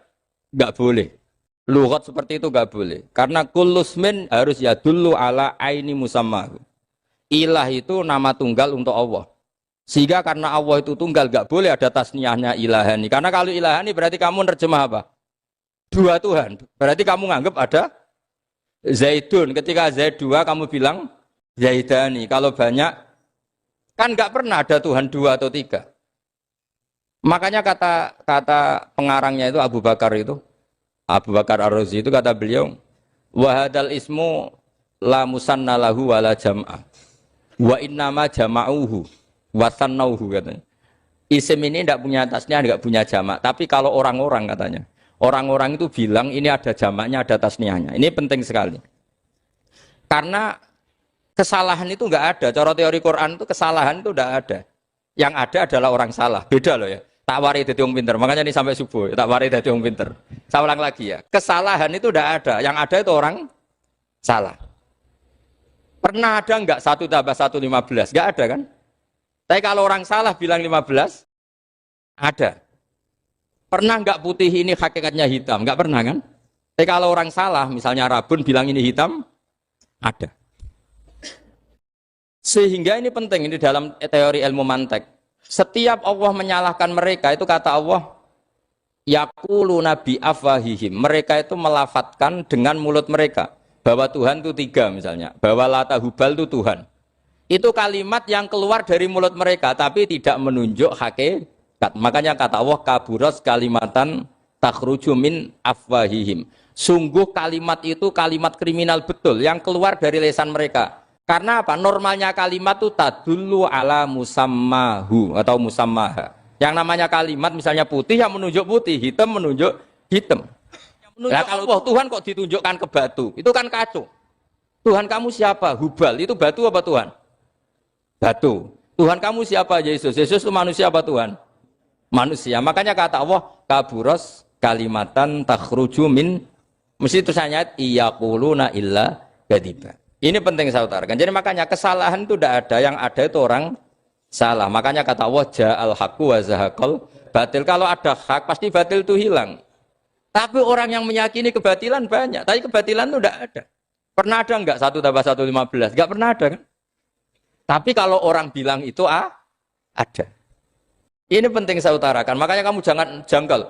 nggak boleh. Lughat seperti itu nggak boleh. Karena kullusmin harus yadullu ala aini musammahu. Ilah itu nama tunggal untuk Allah. Sehingga karena Allah itu tunggal nggak boleh ada tasniahnya ilahani. Karena kalau ilahani berarti kamu nerjemah apa? Dua Tuhan. Berarti kamu nganggap ada Zaidun. Ketika Zaid dua kamu bilang Zaidani. Kalau banyak kan nggak pernah ada Tuhan dua atau tiga. Makanya kata pengarangnya itu Abu Bakar Ar-Razi itu kata beliau, wahadal ismu la musanna lahu wala jam'ah wa innama jama'uhu wa sannauhu katanya. Isim ini tidak punya tasniah, tidak punya jamak. Tapi kalau orang-orang katanya, orang-orang itu bilang ini ada jamaknya, ada tasniahnya. Ini penting sekali. Karena kesalahan itu enggak ada. Cara teori Quran itu kesalahan itu enggak ada. Yang ada adalah orang salah. Beda loh ya. Tak wari dadi wong pinter. Makanya ini sampai subuh, tak wari dadi wong pinter. Saya ulang lagi ya. Kesalahan itu tidak ada. Yang ada itu orang salah. Pernah ada enggak 1 tambah 1 15? Enggak ada kan? Tapi kalau orang salah bilang 15, ada. Pernah enggak putih ini hakikatnya hitam? Enggak pernah kan? Tapi kalau orang salah, misalnya Rabun bilang ini hitam, ada. Sehingga ini penting, ini dalam teori ilmu mantek. Setiap Allah menyalahkan mereka, itu kata Allah, yaquluna bi afwahihim. Mereka itu melafatkan dengan mulut mereka bahwa Tuhan itu 3 misalnya, bahwa Lata Hubal itu Tuhan. Itu kalimat yang keluar dari mulut mereka tapi tidak menunjuk hakikat. Makanya kata Allah, kaburas kalimatan takhruju min afwahihim. Sungguh kalimat itu kalimat kriminal betul yang keluar dari lisan mereka. Karena apa? Normalnya kalimat itu tadullu ala musammahu atau musammaha. Yang namanya kalimat misalnya putih yang menunjuk putih, hitam menunjuk hitam. Nah, kalau Tuhan kok ditunjukkan ke batu, itu kan kacau. Tuhan kamu siapa? Hubal, itu batu apa Tuhan? Batu. Tuhan kamu siapa? Yesus. Yesus itu manusia apa Tuhan? Manusia. Makanya kata Allah, kaburos kalimatan takhruju min, mesti tulisannya iyaquluna illa kadiba. Ini penting saya utarakan. Jadi makanya kesalahan itu tidak ada, yang ada itu orang salah. Makanya kata Allah, ja'al haqqu wa zahaqal batil. Kalau ada hak pasti batil itu hilang. Tapi orang yang meyakini kebatilan banyak, tapi kebatilan itu tidak ada. Pernah ada enggak 1 tambah 1 15? Enggak pernah ada kan? Tapi kalau orang bilang itu ada. Ini penting saya utarakan. Makanya kamu jangan janggal.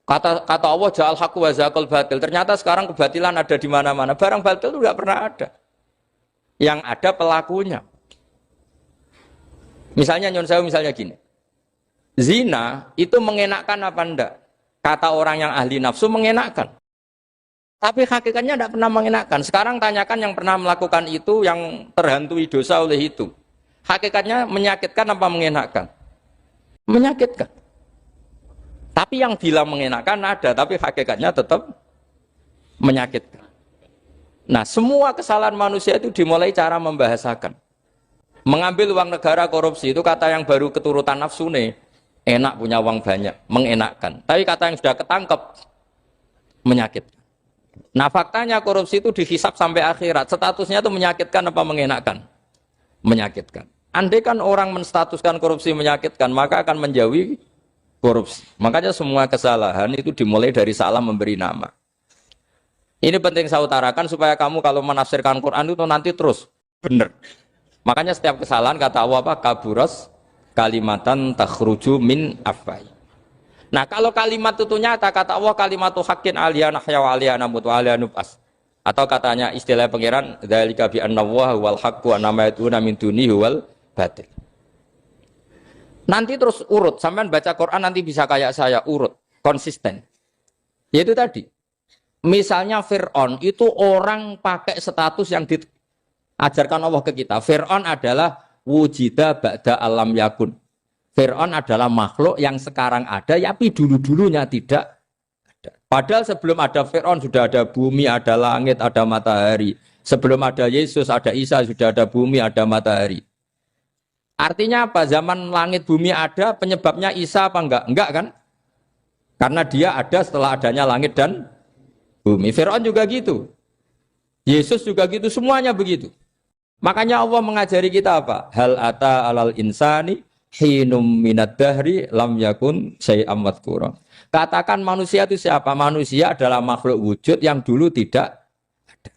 Kata Allah, ja'al haqqu wa zahaqal batil. Ternyata sekarang kebatilan ada di mana-mana. Barang batil itu enggak pernah ada. Yang ada pelakunya. Misalnya nyon saya misalnya gini. Zina itu mengenakkan apa enggak? Kata orang yang ahli nafsu mengenakkan. Tapi hakikatnya tidak pernah mengenakkan. Sekarang tanyakan yang pernah melakukan itu, yang terhantui dosa oleh itu. Hakikatnya menyakitkan apa mengenakkan? Menyakitkan. Tapi yang bilang mengenakkan ada, tapi hakikatnya tetap menyakitkan. Nah, semua kesalahan manusia itu dimulai cara membahasakan. Mengambil uang negara korupsi itu kata yang baru keturutan nafsu nih. Enak punya uang banyak, mengenakkan. Tapi kata yang sudah ketangkep, menyakitkan. Nah, faktanya korupsi itu dihisap sampai akhirat. Statusnya itu menyakitkan apa mengenakkan? Menyakitkan. Andai kan orang menstatuskan korupsi menyakitkan, maka akan menjauhi korupsi. Makanya semua kesalahan itu dimulai dari salah memberi nama. Ini penting saya utarakan supaya kamu kalau menafsirkan Quran itu nanti terus benar. Makanya setiap kesalahan kata Allah apa? Kaburas kalimatan takhruju min afwai. Nah, kalau kalimat itu nyata kata Allah kalimatu haqqin aliyana nahya wa aliyana mut wa aliyana nub'as. Atau katanya istilah pangeran dzalika bi annallaha wal haqqu wa namaytuna min dunihi wal batil. Nanti terus urut, sampean baca Quran nanti bisa kayak saya urut, konsisten. Yaitu tadi. Misalnya Fir'aun itu orang pakai status yang diajarkan Allah ke kita. Fir'aun adalah wujida ba'da alam yakun. Fir'aun adalah makhluk yang sekarang ada, tapi dulu-dulunya tidak ada. Padahal sebelum ada Fir'aun sudah ada bumi, ada langit, ada matahari. Sebelum ada Yesus, ada Isa, sudah ada bumi, ada matahari. Artinya apa? Zaman langit bumi ada, penyebabnya Isa apa enggak? Enggak kan? Karena dia ada setelah adanya langit dan bumi. Fir'aun juga gitu. Yesus juga gitu, semuanya begitu. Makanya Allah mengajari kita apa? Hal ata alal insani hinum minad dahri lam yakun syai'am madhkura. Katakan manusia itu siapa? Manusia adalah makhluk wujud yang dulu tidak ada.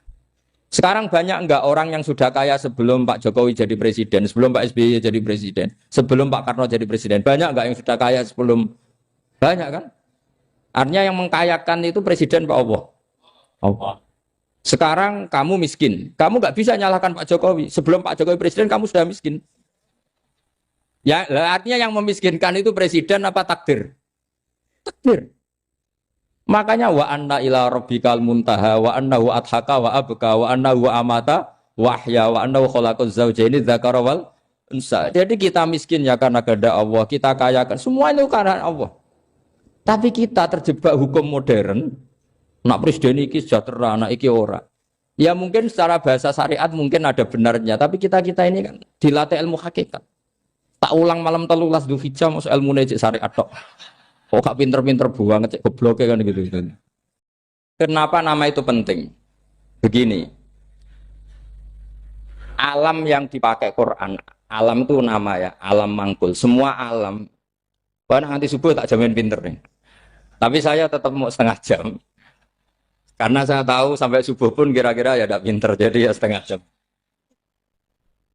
Sekarang banyak enggak orang yang sudah kaya sebelum Pak Jokowi jadi presiden, sebelum Pak SBY jadi presiden, sebelum Pak Karno jadi presiden? Banyak enggak yang sudah kaya sebelum? Banyak kan? Artinya yang mengkayakan itu presiden Pak Allah. Allah. Sekarang kamu miskin, kamu nggak bisa nyalahkan Pak Jokowi. Sebelum Pak Jokowi presiden, kamu sudah miskin. Ya, artinya yang memiskinkan itu presiden apa takdir? Takdir. Makanya wa anna ila rabbikal muntaha wa annahu adhaka wa abka wa annahu amata wahya wa annahu khalaqaz zawjaini dzakara wal unsa. Jadi kita miskin ya karena kehendak Allah, kita kaya kan semua itu karena Allah. Tapi kita terjebak hukum modern. Nak presiden iki sejahtera, anak iki ora. Ya mungkin secara bahasa syariat mungkin ada benarnya, tapi kita ini kan dilatih ilmu hakikat. Tak ulang malam 13 Dzulhijjah masuk ilmu cek syariat tok. Kok gak pinter-pinter banget cek goblok kan gitu. Kenapa nama itu penting? Begini. Alam yang dipakai Quran, alam itu nama ya, alam mangkul. Semua alam. Wah nanti subuh tak jamin pinter nih. Tapi saya tetap mau setengah jam. Karena saya tahu sampai subuh pun kira-kira ya tidak pinter, jadi ya setengah jam.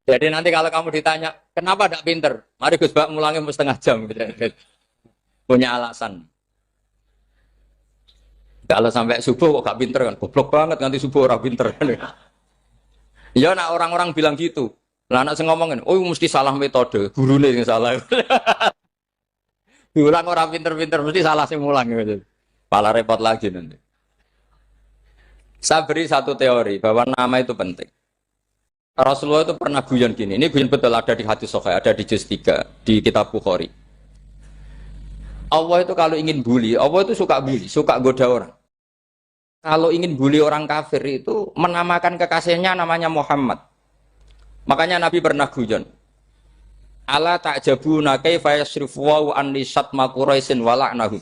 Jadi nanti kalau kamu ditanya, kenapa tidak pinter? Mari Gus Bak mulangnya mau setengah jam. Punya alasan. Kalau sampai subuh kok gak pinter kan? Goblok banget nanti subuh orang pinter. Ya nak orang-orang bilang gitu. Lah anak saya ngomongin, oh mesti salah metode, gurunya yang salah. Diulang orang pinter-pinter, mesti salah sih mulang. Gitu. Malah repot lagi nanti. Saya beri satu teori bahwa nama itu penting. Rasulullah itu pernah guyon gini. Ini guyon betul ada di hadis Sahih, ada di juz 3 di kitab Bukhari. Allah itu kalau ingin bully, Allah itu suka bully, suka goda orang. Kalau ingin bully orang kafir itu menamakan kekasihnya namanya Muhammad. Makanya Nabi pernah guyon. Ala ta'jabuna kaifa yasrifu wa anni syatma Quraisyin wa la'nahu.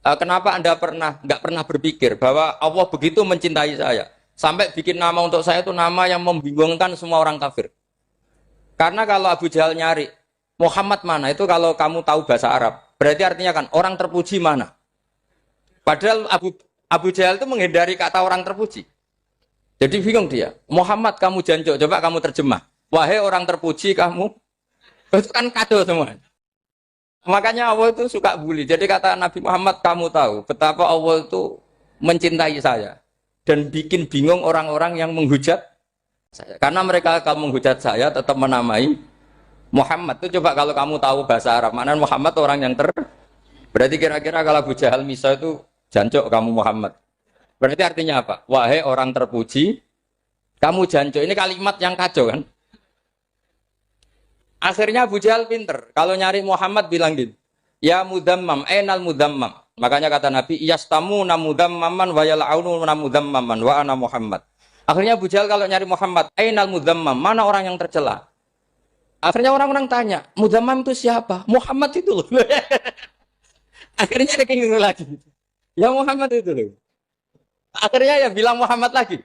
Kenapa Anda nggak pernah berpikir bahwa Allah begitu mencintai saya sampai bikin nama untuk saya itu nama yang membingungkan semua orang kafir? Karena kalau Abu Jahal nyari Muhammad mana itu kalau kamu tahu bahasa Arab, berarti artinya kan orang terpuji mana? Padahal Abu Jahal itu menghindari kata orang terpuji. Jadi bingung dia. Muhammad kamu jancuk, coba kamu terjemah. Wahai orang terpuji kamu, itu kan kado semua. Makanya Allah itu suka bully. Jadi kata Nabi Muhammad, kamu tahu betapa Allah itu mencintai saya dan bikin bingung orang-orang yang menghujat saya. Karena mereka kalau menghujat saya tetap menamai Muhammad. Itu coba kalau kamu tahu bahasa Arab, mana Muhammad orang yang berarti kira-kira kalau Abu Jahal Misa itu jancuk kamu Muhammad. Berarti artinya apa? Wahai orang terpuji, kamu jancuk. Ini kalimat yang kacau kan? Akhirnya Abu Jahal pinter. Kalau nyari Muhammad bilang gitu. Ya mudammam, enal mudammam. Makanya kata Nabi, yastamu namudammaman wa yal'aunu namudammaman wa ana Muhammad. Akhirnya Abu Jahal kalau nyari Muhammad, enal mudammam, mana orang yang tercela? Akhirnya orang-orang tanya, mudammam itu siapa? Muhammad itu loh. Akhirnya dia keinginan lagi. Ya Muhammad itu loh. Akhirnya ya bilang Muhammad lagi.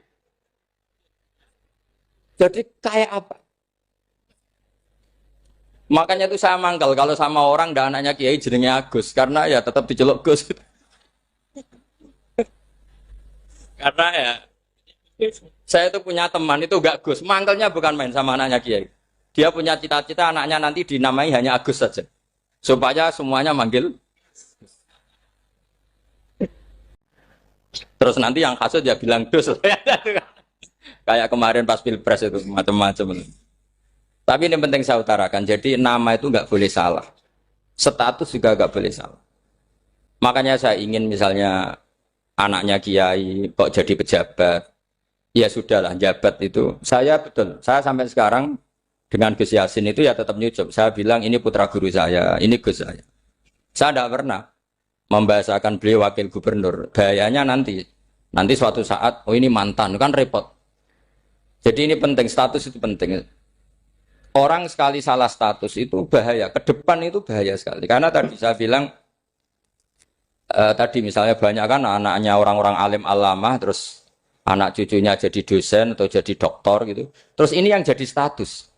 Jadi kayak apa? Makanya itu saya mangkal kalau sama orang dan anaknya Kiai jenenge Agus karena ya tetap diceluk Gus. Karena ya saya itu punya teman itu enggak Gus, mangkalnya bukan main sama anaknya Kiai. Dia punya cita-cita anaknya nanti dinamai hanya Agus saja. Supaya semuanya manggil. Terus nanti yang hasut ya bilang Gus. Kayak kemarin pas Pilpres itu macam-macam. Tapi ini penting saya utarakan, jadi nama itu nggak boleh salah. Status juga nggak boleh salah. Makanya saya ingin misalnya anaknya Kiai kok jadi pejabat, ya sudahlah jabat itu. Saya betul, saya sampai sekarang dengan Gus Yasin itu ya tetap nyucup. Saya bilang ini putra guru saya, ini Gus saya. Saya tidak pernah membahasakan beliau wakil gubernur. Bahayanya nanti suatu saat, oh ini mantan, kan repot. Jadi ini penting, status itu penting. Orang sekali salah status itu bahaya, ke depan itu bahaya sekali. Karena tadi saya bilang, tadi misalnya banyak kan anaknya orang-orang alim alamah, terus anak cucunya jadi dosen atau jadi doktor gitu. Terus ini yang jadi status.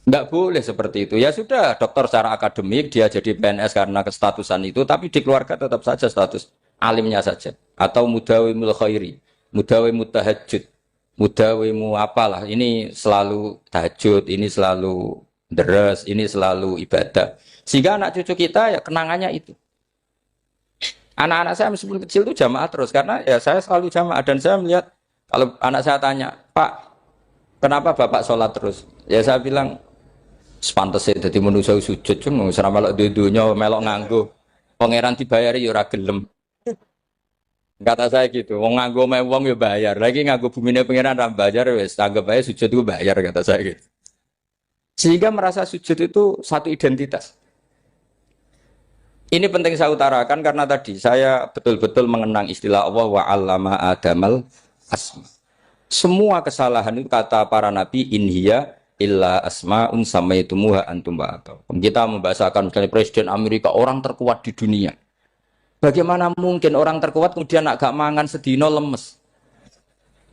Enggak boleh seperti itu. Ya sudah, dokter secara akademik, dia jadi PNS karena kestatusan itu, tapi di keluarga tetap saja status alimnya saja. Atau mudawimul khairi, mudawimut tahajud, mudawimu apalah. Ini selalu tahajud, ini selalu deres, ini selalu ibadah. Sehingga anak cucu kita ya kenangannya itu. Anak-anak saya meskipun kecil itu jamaah terus, karena ya saya selalu jamaah. Dan saya melihat, kalau anak saya tanya, Pak, kenapa Bapak sholat terus? Ya saya bilang, sepantasnya jadi manusia sujud, cuma selama melok dudunya, melok nganggo. Pangeran dibayari ya ora gelem. Kata saya gitu, wong nganggo mewong ya bayar. Lagi nganggo bumine pangeran ra bayar wis, anggap aja sujud itu bayar, kata saya gitu. Sehingga merasa sujud itu satu identitas. Ini penting saya utarakan karena tadi saya betul-betul mengenang istilah Allah wa 'allama Adamal asma. Semua kesalahan itu kata para nabi inhiya illa asma'un samaitumuha antum ba'atau. Kita membahasakan misalnya Presiden Amerika orang terkuat di dunia. Bagaimana mungkin orang terkuat kemudian agak mangan sedino lemes?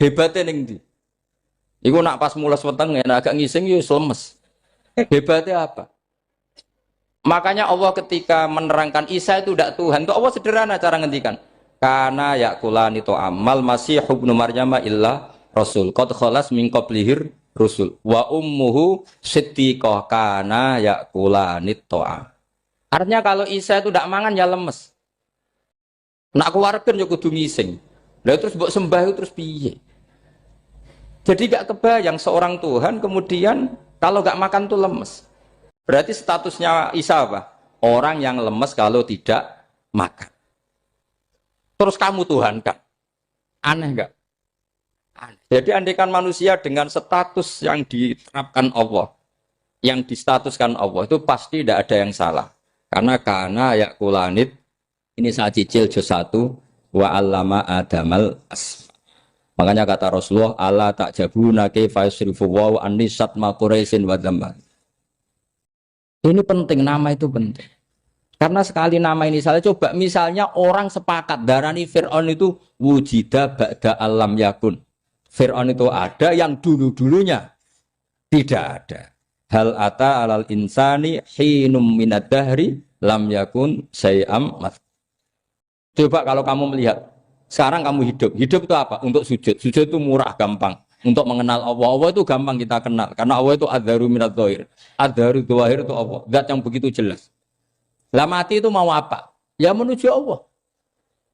Hebatnya ning ndi? Iku nak pas mulas weteng agak ngising yo lemes. Hebatnya apa? Makanya Allah ketika menerangkan Isa itu tidak Tuhan, itu Allah sederhana cara ngendikan. Karena yakulani to amal masih ibnu Maryam illa rasul. Qad khalas min qablihir rusul. Wa ummuhu siddiqah kana yakulani to'a. Artinya kalau Isa itu tidak mangan ya lemes. Nak keluarkan ya kudu ngising. Lah terus mbok sembah itu terus piye? Jadi gak kebayang seorang Tuhan kemudian kalau gak makan tuh lemes. Berarti statusnya Isa apa? Orang yang lemes kalau tidak makan. Terus kamu Tuhan kan? Aneh enggak? Aneh. Jadi andaikan manusia dengan status yang diterapkan Allah, yang distatuskan Allah, itu pasti tidak ada yang salah. Karena yakulanit, ini saya cicil juz 1, wa 'allama Adamal asma. Makanya kata Rasulullah, Allah tak jabuna kaifa yusrifu wa anisat ma quraisin wa dzamma. Ini penting, nama itu penting. Karena sekali nama ini salah, coba misalnya orang sepakat darani Fir'aun itu wujida ba'da alam yakun. Fir'aun itu ada yang dulu-dulunya tidak ada. Hal ata alal insani hinum minad dahri lam yakun sayam mat. Coba kalau kamu melihat, sekarang kamu hidup itu apa? Untuk sujud. Sujud itu murah, gampang. Untuk mengenal Allah, Allah itu gampang kita kenal. Karena Allah itu adharu minat dhahir. Adharu dhahir itu Allah. Zat yang begitu jelas. Lah mati itu mau apa? Ya menuju Allah.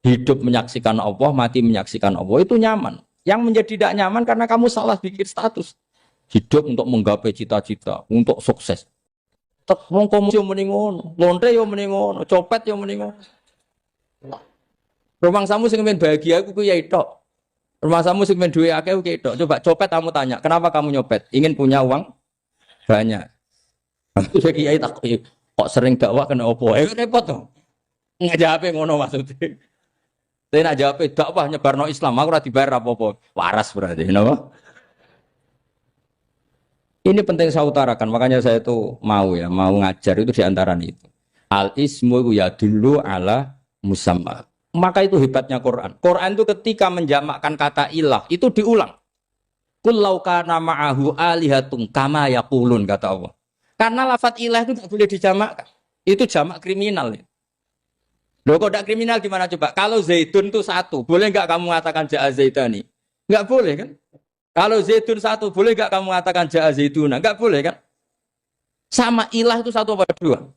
Hidup menyaksikan Allah, mati menyaksikan Allah. Itu nyaman. Yang menjadi tidak nyaman karena kamu salah bikin status. Hidup untuk menggapai cita-cita, untuk sukses. Wong komunis yo muni ngono, lonte yo muni ngono, copet yo muni ngono. Rumang samu sing men bahagia aku ya tok. Rumah samu sing duwe akeh oke tok. Coba copet kamu tanya, kenapa kamu nyopet? Ingin punya uang banyak. Terus kiai tak kok sering dakwah kena opo? Repot to. Ngajape ngono maksudnya. Tapi nak jawab dakwah nyebarno Islam, aku ora dibayar apa-apa. Waras berarti, napa? Ini penting saya utarakan, makanya saya itu mau ngajar itu diantara itu. Al ismu ya dulu ala musamma. Maka itu hebatnya Quran. Quran itu ketika menjamakkan kata ilah, itu diulang. Qul law kana ma'ahu alihatun kama yaqulun, kata Allah. Karena lafaz ilah itu tidak boleh dijamakkan. Itu jamak kriminal. Loh kok tidak kriminal gimana coba? Kalau Zaidun itu satu, boleh enggak kamu mengatakan ja'a Zaidani? Enggak boleh kan? Kalau Zaidun satu, boleh enggak kamu mengatakan ja'a Zaiduna? Enggak boleh kan? Sama ilah itu satu apa dua?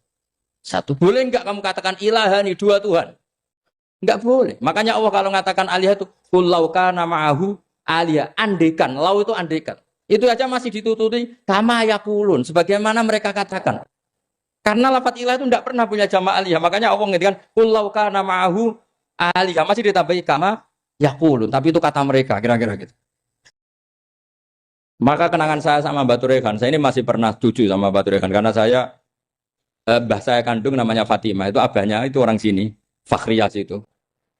Satu. Boleh enggak kamu katakan ilahani, dua Tuhan? Enggak boleh. Makanya Allah kalau mengatakan alihah itu qul law kana ma'ahu alihah, andekan. Lau itu andekan. Itu aja masih ditututi kama yaqulun, sebagaimana mereka katakan. Karena lafaz ilah itu tidak pernah punya jama' alihah. Makanya Allah ngendikan qul law kana ma'ahu alihah, masih ditambahi kama yaqulun, tapi itu kata mereka kira-kira gitu. Maka kenangan saya sama Batu Rehan, saya ini masih pernah cucu sama Batu Rehan karena saya mbah saya kandung namanya Fatimah, itu abahnya itu orang sini. Fakhriyah itu.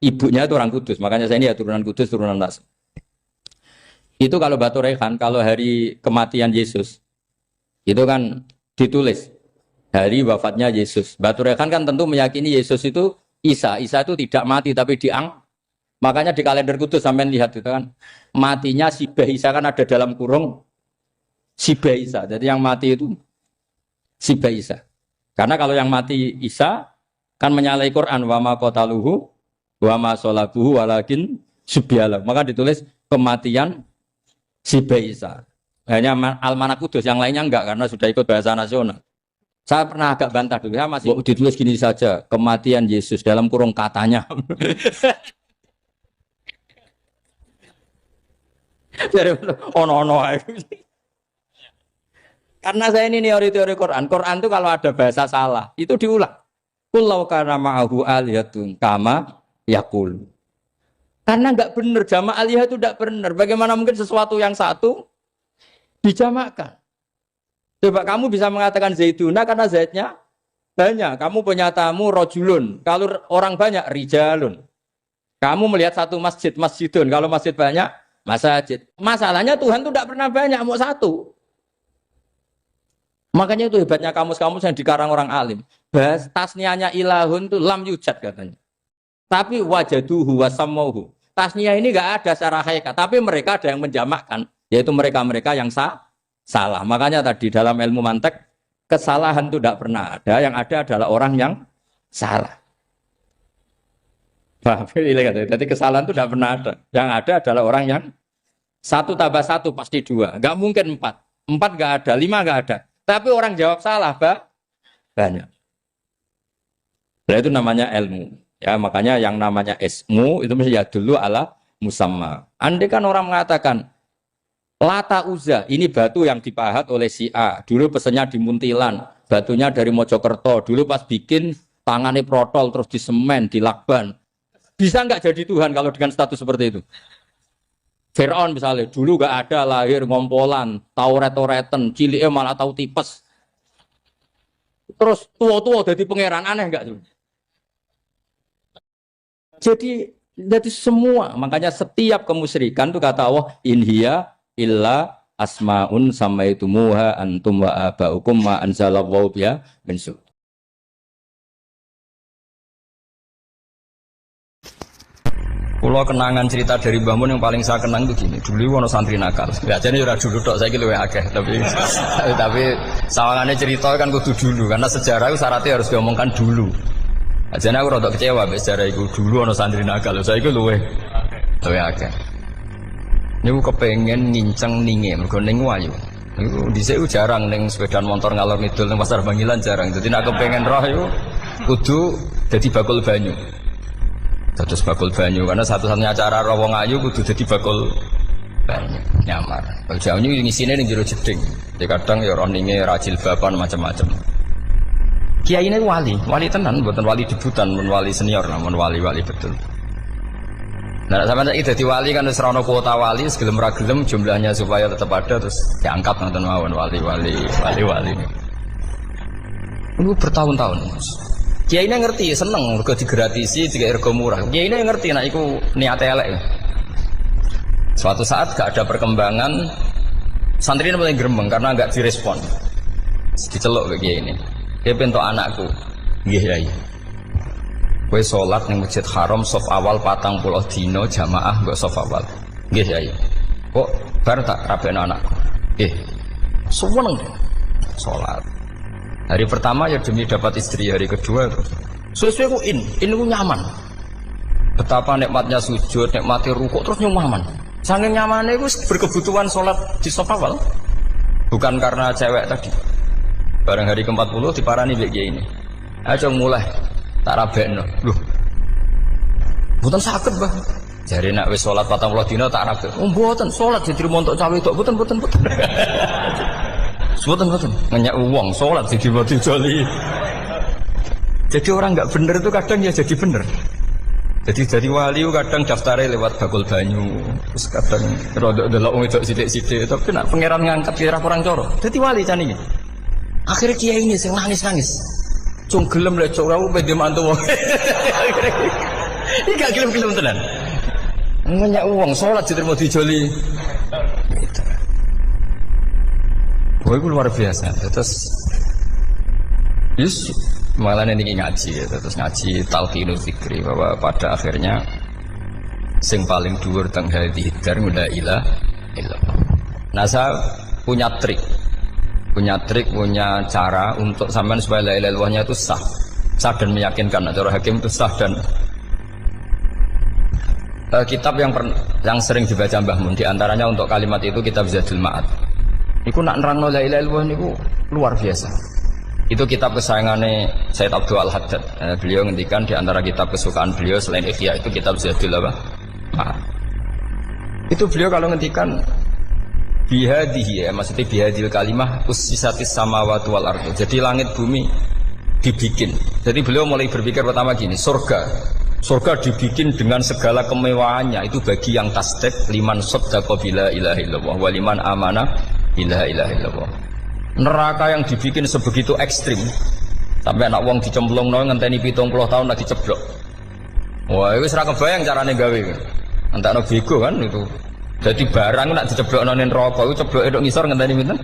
Ibunya itu orang Kudus, makanya saya ini ya turunan Kudus, turunan Nas. Itu kalau Batu Rehan, kalau hari kematian Yesus, itu kan ditulis hari wafatnya Yesus. Batu Rehan kan tentu meyakini Yesus itu Isa. Isa itu tidak mati tapi makanya di kalender kudus sampai lihat itu kan. Matinya Sibah Isa kan ada dalam kurung Sibah Isa. Jadi yang mati itu Sibah Isa. Karena kalau yang mati Isa kan menyalahi Quran wa ma qataluhu wa ma salabuhu walakin subyalah. Maka ditulis kematian Sibah Isa. Hanya Almanak Kudus, yang lainnya enggak karena sudah ikut bahasa nasional. Saya pernah agak bantah dulu, ya masih ditulis gini saja, kematian Yesus dalam kurung katanya. Jadi ono-ono. Karena saya ini teori Quran. Quran itu kalau ada bahasa salah, itu diulang. Kullau kana ma'ahu aliyatun kama yakul. Karena enggak benar, jama' aliyah itu enggak benar. Bagaimana mungkin sesuatu yang satu dijamakkan? Coba kamu bisa mengatakan Zaiduna karena Zaidnya banyak. Kamu punya tamu rojulun. Kalau orang banyak, rijalun. Kamu melihat satu masjid, masjidun. Kalau masjid banyak, masjid. Masalahnya Tuhan itu tidak pernah banyak, mau satu. Makanya itu hebatnya kamus-kamus yang dikarang orang alim. Tasnianya ilahun itu lam yujad katanya. Tapi wajaduhu wasamauhu. Tasniah ini enggak ada secara hakikat, tapi mereka ada yang menjamakkan, yaitu mereka-mereka yang salah. Makanya tadi dalam ilmu mantek, kesalahan itu tidak pernah ada, yang ada adalah orang yang salah. Jadi kesalahan itu tidak pernah ada. Yang ada adalah orang yang 1 tambah 1 pasti 2. Enggak mungkin 4. 4 enggak ada, 5 enggak ada. Tapi orang jawab salah, banyak. Nah, itu namanya ilmu. Ya, makanya yang namanya ismu itu mesti ya dulu ala musamma. Andai kan orang mengatakan Lata Uzza, ini batu yang dipahat oleh si A. Dulu pesennya di Muntilan, batunya dari Mojokerto. Dulu pas bikin tangannya protol terus di semen, di lakban. Bisa nggak jadi Tuhan kalau dengan status seperti itu? Fir'aun misalnya, dulu nggak ada, lahir ngompolan, tahu retoretan, ciliknya malah tahu tipes. Terus tua-tua jadi pangeran, aneh nggak tuh? Jadi semua, makanya setiap kemusyrikan itu kata Allah, inhiya illa asmaun samaitumuha antum wa abaukum ma anzalallahu biha min sultan. Kalau kenangan cerita dari Mbah Mun yang paling saya kenang itu gini. Dulu ono santri nakal. Biasanya ora dulu tok, saiki luwih akeh, tapi sawangane cerita kan kudu dulu karena sejarah itu syaratnya harus diomongkan dulu. Ajane aku rada kecewa mbek sejarah iku. Dulu ono santri nakal, saiki luwih akeh. Niku kepengen nginceng ninge mergo ning wayu. Niku dhisik jarang ning sepeda motor ngalor ngidul ning pasar Bangilan jarang. Dadi nek kepengen roh iku kudu dadi bakul banyu. Terus bakul banyu karena satu-satunya cara roh wong ayu kudu dadi bakul banyu nyamar. Bakul banyu ngisine ning jero jeding. Jadi kadang ya roh ninge rajil baban macam-macam. Kiai ini wali tenan, bukan wali debutan, bukan wali senior, namun wali betul. Nah, sampai itu jadi wali kan wis ana kuota wali, segelem ra gelem jumlahnya supaya tetap ada terus diangkat nonton mawon wali. Ini bertahun-tahun. Kiai ini ngerti, seneng mergo digratisi, dikai rego murah. Kiai ini ngerti nek iku niate elek. Suatu saat gak ada perkembangan, santri ini mulai gremeng karena gak direspon. Diceluk ke kiai ini. Dia pentok anakku. Nggih, Yai. Kowe salat ning Masjid Haram saf awal 40 dina jamaah mbok saf awal. Nggih, Yai. Kok bar tak rabekno anakku. Nggih. Seneng salat. Hari pertama ya demi dapat istri, hari kedua sesuai ku ku nyaman. Betapa nikmatnya sujud, nikmati rukuk terus nyaman. Saking nyamannya itu berkebutuhan sholat di saf awal. Bukan karena cewek tadi. Barang hari ke-40 diparani begini ini. Ayo mulai tak rabekno. Loh. Mboten saged, Mbah. Jare nek wis salat 40 dina tak rabek. Oh, mboten salat jadi montok cawe tok. Mboten. Mboten. Ngenyak wong salat jadi mati joli. Jadi orang enggak bener itu kadang ya jadi bener. Jadi dari wali kadang daftarnya lewat bakul banyu. Terus kadang rodok delok wedok sithik-sithik tapi nek pangeran ngangkat kira kurang coro. Dadi wali can iki. Akhirnya kiai ini sing nangis. Cung gelem lek cok aku pede mantu wong. Iki gak gelem tenan. Ngenyak wong salat diterima dijoli. Wah, itu luar biasa. Terus malah ini ngaji ya. Terus ngaji talqinu zikri bahwa pada akhirnya sing paling dhuwur teng hadhihi dar la ilaha illallah. Nah, saya punya trik, punya cara untuk sampean supaya la ilaha illallahnya itu sah dan meyakinkan. Cara hakim itu sah dan kitab yang sering dibaca Mbah Mun diantaranya untuk kalimat itu kitab Zadul Ma'ad. Iku nak nerangno la ilaha illallah niku luar biasa. Itu kitab kesayangannya Sayyid Abdul Al-Haddad. Beliau ngendikan di antara kitab kesukaan beliau selain Ihya itu kitab Zadul Ma'ad. Itu beliau kalau ngendikan bihadihi ya, maksudnya bihadil kalimah ussisatis samawati wal ardu. Jadi langit bumi dibikin. Jadi beliau mulai berpikir pertama gini, surga dibikin dengan segala kemewahannya itu bagi yang tasdik liman saddaqa bila ilaha illallah wa liman amana bila ilaha illallah. Neraka yang dibikin sebegitu ekstrim sampai anak wong dicemplungno ngenteni 70 tahun lagi ceblok. Wah, itu ora kebayang carane gawe. Entakno bego kan itu. Jadi barang nak diceblokno ning neraka itu cebloke tok ngisor ngenteni pinten?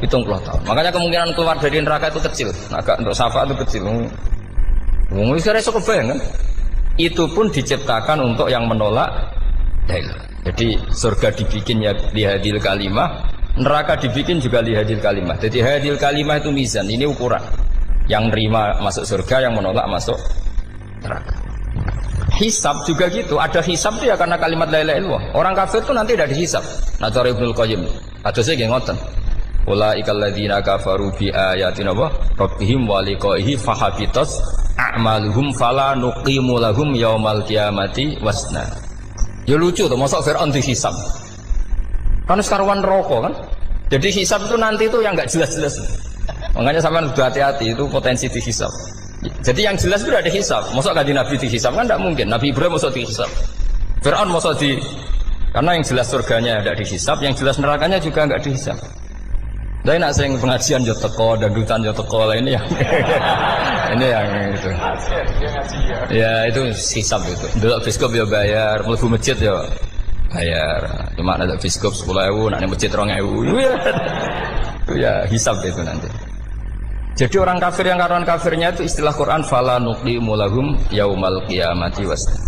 70 tahun. Makanya kemungkinan keluar dari neraka itu kecil. Agak untuk syafaat itu kecil. Wong wis ora iso kebayang kan? Itu pun diciptakan untuk yang menolak dalil. Jadi surga dibikin ya lihadil kalimah, neraka dibikin juga lihadil kalimah. Jadi hadil kalimah itu mizan, ini ukuran. Yang nerima masuk surga, yang menolak masuk neraka. Hisab juga gitu, ada hisab itu ya karena kalimat la ilaha illallah. Orang kafir itu nanti tidak dihisab. Nah, cara Ibnul Qayyim, hadisnya nggih ngoten. Ulaikal ladzina kafaru bi ayatina rabbihim wa liqaihi fahabitat a'maluhum fala nuqimu lahum yaumal qiyamati wasna. Ya lucu tuh, masa Fir'aun dihisab. Kan sekaruan rokok kan. Jadi hisab itu nanti itu yang enggak jelas-jelas. Makanya sampean udah hati-hati, itu potensi dihisab. Jadi yang jelas itu ada hisab. Masa kanjeng Nabi dihisab kan enggak mungkin. Nabi Ibrahim masa dihisab. Fir'aun masa di karena yang jelas surganya enggak dihisab, yang jelas nerakanya juga enggak dihisab. Tapi nak sing pengajian yo teko, dangdutan yo teko, ini yang ini yang itu. Ya itu hisab itu. Delok biskop yo bayar, mlebu masjid yo bayar. Cuma ada biskop 10.000, nak ning masjid 2.000. Itu ya hisab itu nanti. Jadi orang kafir yang karuan kafirnya itu istilah Quran fala nuqimu lahum yaumal qiyamati wasna.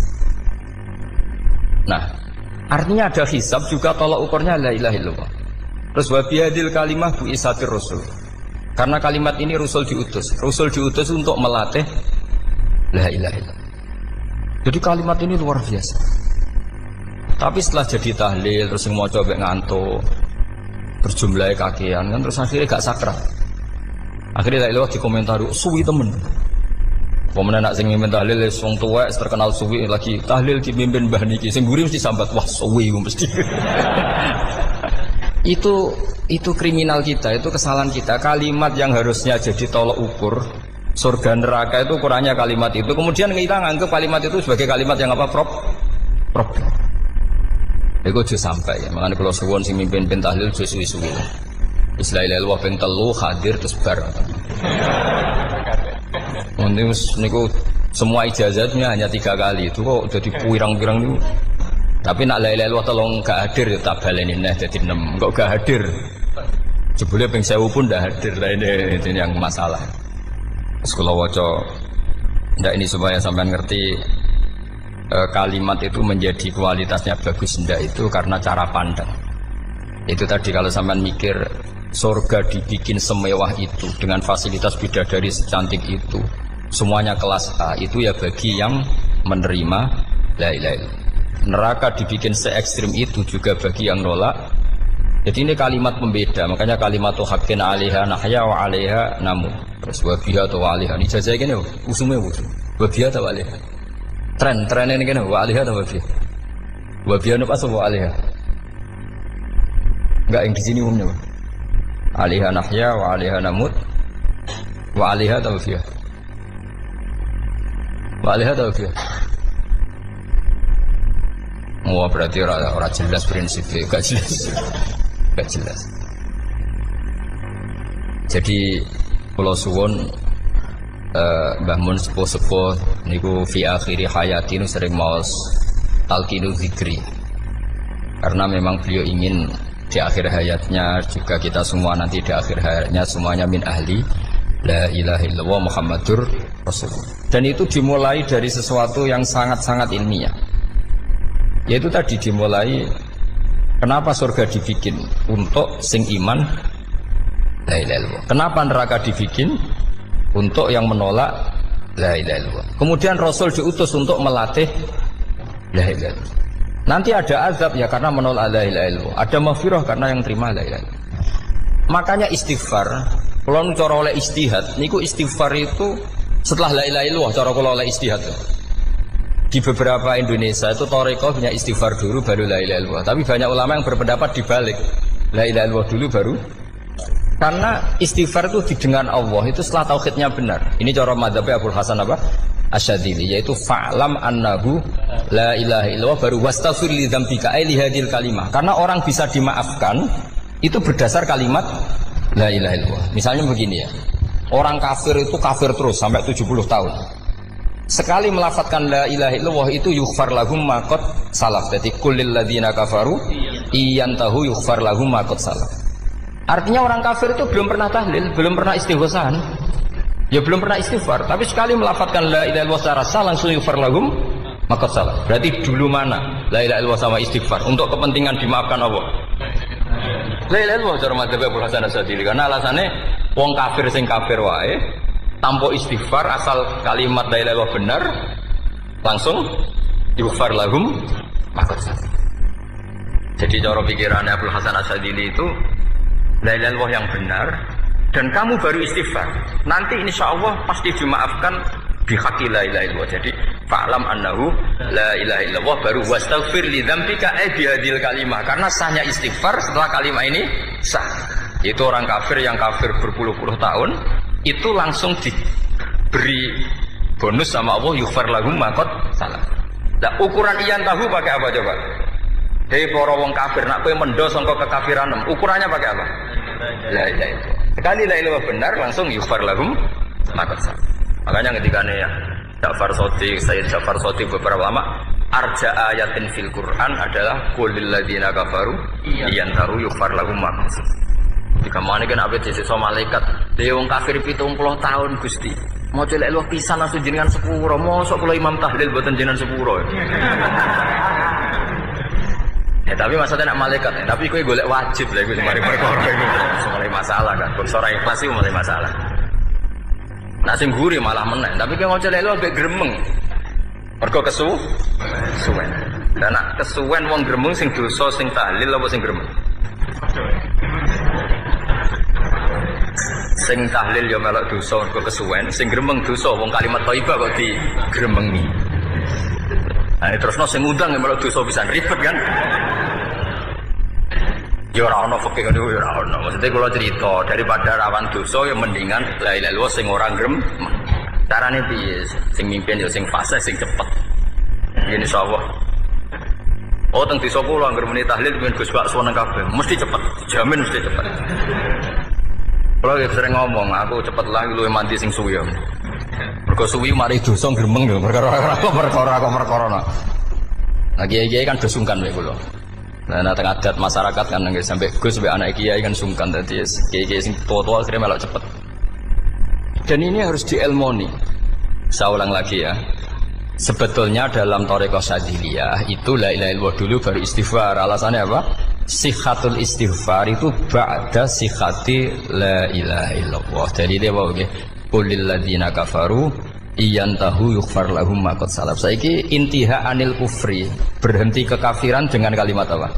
Nah, artinya ada hisab juga tolak ukurnya la ilaha illallah. Terus wabiyadil kalimah bu isatir rasul. Karena kalimat ini rasul diutus untuk melatih la ilaha illallah. Jadi kalimat ini luar biasa. Tapi setelah jadi tahlil terus mau coba ngantuk, berjumlah kakean kan terus akhirnya gak sakral. Akhirnya tak lewat di komentar suwi temen. Pemenang nak sing mimpin tahlil wong tuwek terkenal suwi lagi tahlil dipimpin mbah niki sing mburi mesti sambat wah suwi mesti. Itu kriminal kita, itu kesalahan kita. Kalimat yang harusnya jadi tolok ukur surga neraka itu ukurannya kalimat itu. Kemudian kita nganggap kalimat itu sebagai kalimat yang apa? Problem. Itu juga sampai ya. Makanya kalau suwon sing mimpin tahlil juga suwi-suwi. Istilah ilmu ping telu hadir terus bar. Niku semua ijazahnya hanya 3 kali itu kok jadi pirang-pirang itu. Tapi nak la ilaha illallah tolong gak hadir ya tak baleni neh dadi 6. Kok gak hadir? Jebule ping 1000 pun ndak hadir. Lah ini yang masalah. Terus kula waca ndak ini supaya sampean ngerti kalimat itu menjadi kualitasnya bagus ndak itu karena cara pandang. Itu tadi kalau sampean mikir surga dibikin semewah itu dengan fasilitas bidadari secantik itu, semuanya kelas A, itu ya bagi yang menerima la ilaha illallah. Neraka dibikin se ekstrim itu juga bagi yang nolak. Jadi ini kalimat pembeda, makanya kalimat haqqin 'alaiha nahya wa 'alaiha namut. Terus wa biha wa 'alaiha. Ini jajah kene usume usul. Wa biha wa 'alaiha. Tren ini kene wa 'alaiha wa biha. Wa biha apa wa 'alaiha? Enggak yang di sini umumnya. 'Alaiha nahya wa 'alaiha namut. Wa 'alaiha wa biha. Wa 'alaiha wa biha. Wah berarti orang jelas prinsipnya, gak jelas. Jadi Pulau Suwon, Mbah Mun sepuh-sepuh niku fi akhiri hayati nu sering maos talqinu zikri. Karena memang beliau ingin di akhir hayatnya, juga kita semua nanti di akhir hayatnya semuanya min ahli la ilaha illallah Muhammadur Rasulullah. Dan itu dimulai dari sesuatu yang sangat-sangat ilmiah. Yaitu tadi dimulai kenapa surga dibikin untuk sing iman la ilaha illallah. Kenapa neraka dibikin untuk yang menolak la ilaha illallah. Kemudian Rasul diutus untuk melatih la ilaha illallah. Nanti ada azab ya karena menolak la ilaha illallah. Ada maghfirah karena yang terima la ilaha illallah. Makanya istighfar, kalau cara oleh istihad, niku istighfar itu setelah la ilaha illallah cara kalau oleh istihad. Di beberapa Indonesia itu thariqah punya istighfar dulu baru la ilaha illallah. Tapi banyak ulama yang berpendapat dibalik. La ilaha illallah dulu baru. Karena istighfar itu didengar Allah itu setelah tauhidnya benar. Ini cara madzhab Abul Hasan apa? Asyadzili, yaitu fa'lam annahu la ilaha illallah baru wastaghfir li dzambika ai li hadil kalimah. Karena orang bisa dimaafkan itu berdasar kalimat la ilaha illallah. Misalnya begini ya. Orang kafir itu kafir terus sampai 70 tahun. Sekali melafadzkan la ilaha illallah itu yughfar lahum ma qad salaf. Jadi kullil ladzina kafaru iyantahu yughfar lahum ma qad salaf. Artinya orang kafir itu belum pernah tahlil, belum pernah istighosah. Ya belum pernah istighfar, tapi sekali melafadzkan la ilaha illallah secara sah langsung yughfar lahum maqad salaf. Berarti dulu mana la ilaha illallah sama istighfar untuk kepentingan dimaafkan Allah? La ilaha illallah cara madzhab Abul Hasan Asyadzili karena alasannya wong kafir sing kafir wae tanpa istighfar asal kalimat la ilaha illallah benar langsung yughfar lahum maqad salaf. Jadi cara pikirannya Abul Hasan Asyadzili itu la ilaha illallah yang benar dan kamu baru istighfar nanti insya Allah pasti dimaafkan bihaqi la ilaha illallah. Jadi fa'lam annahu la ilaha illallah baru wastaghfir li dzambika ai bihadil kalimah karena sahnya istighfar setelah kalimat ini sah. Itu orang kafir yang kafir berpuluh-puluh tahun itu langsung diberi bonus sama Allah yughfar lahum ma qad salaf. Nah ukuran iyan tahu pakai apa coba? Hei para wong kafir nak kowe mendo sangka kekafiran ukurannya pakai apa? La ilaha illallah. Sekali la ilaha benar langsung yughfar lahum ma qad salaf. Makanya ketika ya Ja'far Shadiq, Sayyid Ja'far Shadiq beberapa lama arja ayatin fil Quran adalah qulil ladzina kafaru iyantaru yughfar lahum ma qad salaf. Jika mana kan abet disiksa malaikat dia wong kafir 70 tahun Gusti mau celek lu pisan langsung jenengan sepuro mosok kula imam tahlil boten jenengan sepuro ya tapi maksudnya nak malaikat ya. Tapi kowe golek wajib lah iku mari perkara iku mulai masalah kan kok ora ikhlas iku mulai masalah nak sing guri malah meneh tapi kowe mau celek lu ambek gremeng mergo kesuwen dan nak kesuwen wong gremeng sing dosa sing tahlil apa sing gremeng sing tahlil ya melok dosa kok kesuwen sing gremeng dosa wong kalimat thayyibah kok digremengi. Nah terusno sing ngundang ya melok dosa pisan ribet kan. Ya ora ono fikih ngono ya ora ono. Maksudnya kula cerita daripada rawan dosa ya mendingan la ilaha illallah sing ora gremeng. Carane piye? Sing mimpin ya sing fase sing cepet. Insyaallah. Oh teng desa kula anggere muni tahlil ben Gus Pak seneng kabeh. Mesti cepet, jamin mesti cepet. Kalau sering ngomong, aku cepet lah luwih mandi sing suwi. Mergo suwi mari dosa gremeng lho, perkara. Nah kiai-kiai kan do sungkan wae kula. Nah tengah adat masyarakat kan nggih sampai Gus sampai anak kiai kan sungkan dadi kiai-kiai sing tua-tua akhirnya melok cepet. Dan ini harus diilmoni. Saya ulang lagi ya. Sebetulnya dalam thariqah Syadziliyah itu la ilaha illallah dulu baru istighfar. Alasannya apa? Sikhatul istighfar itu ba'da sikhati la ilaha illallah. Jadi dia bawa okay? Qulil ladzina kafaru iyantahu yughfar lahum ma qad salaf. Saiki intiha anil kufri, berhenti kekafiran dengan kalimat apa?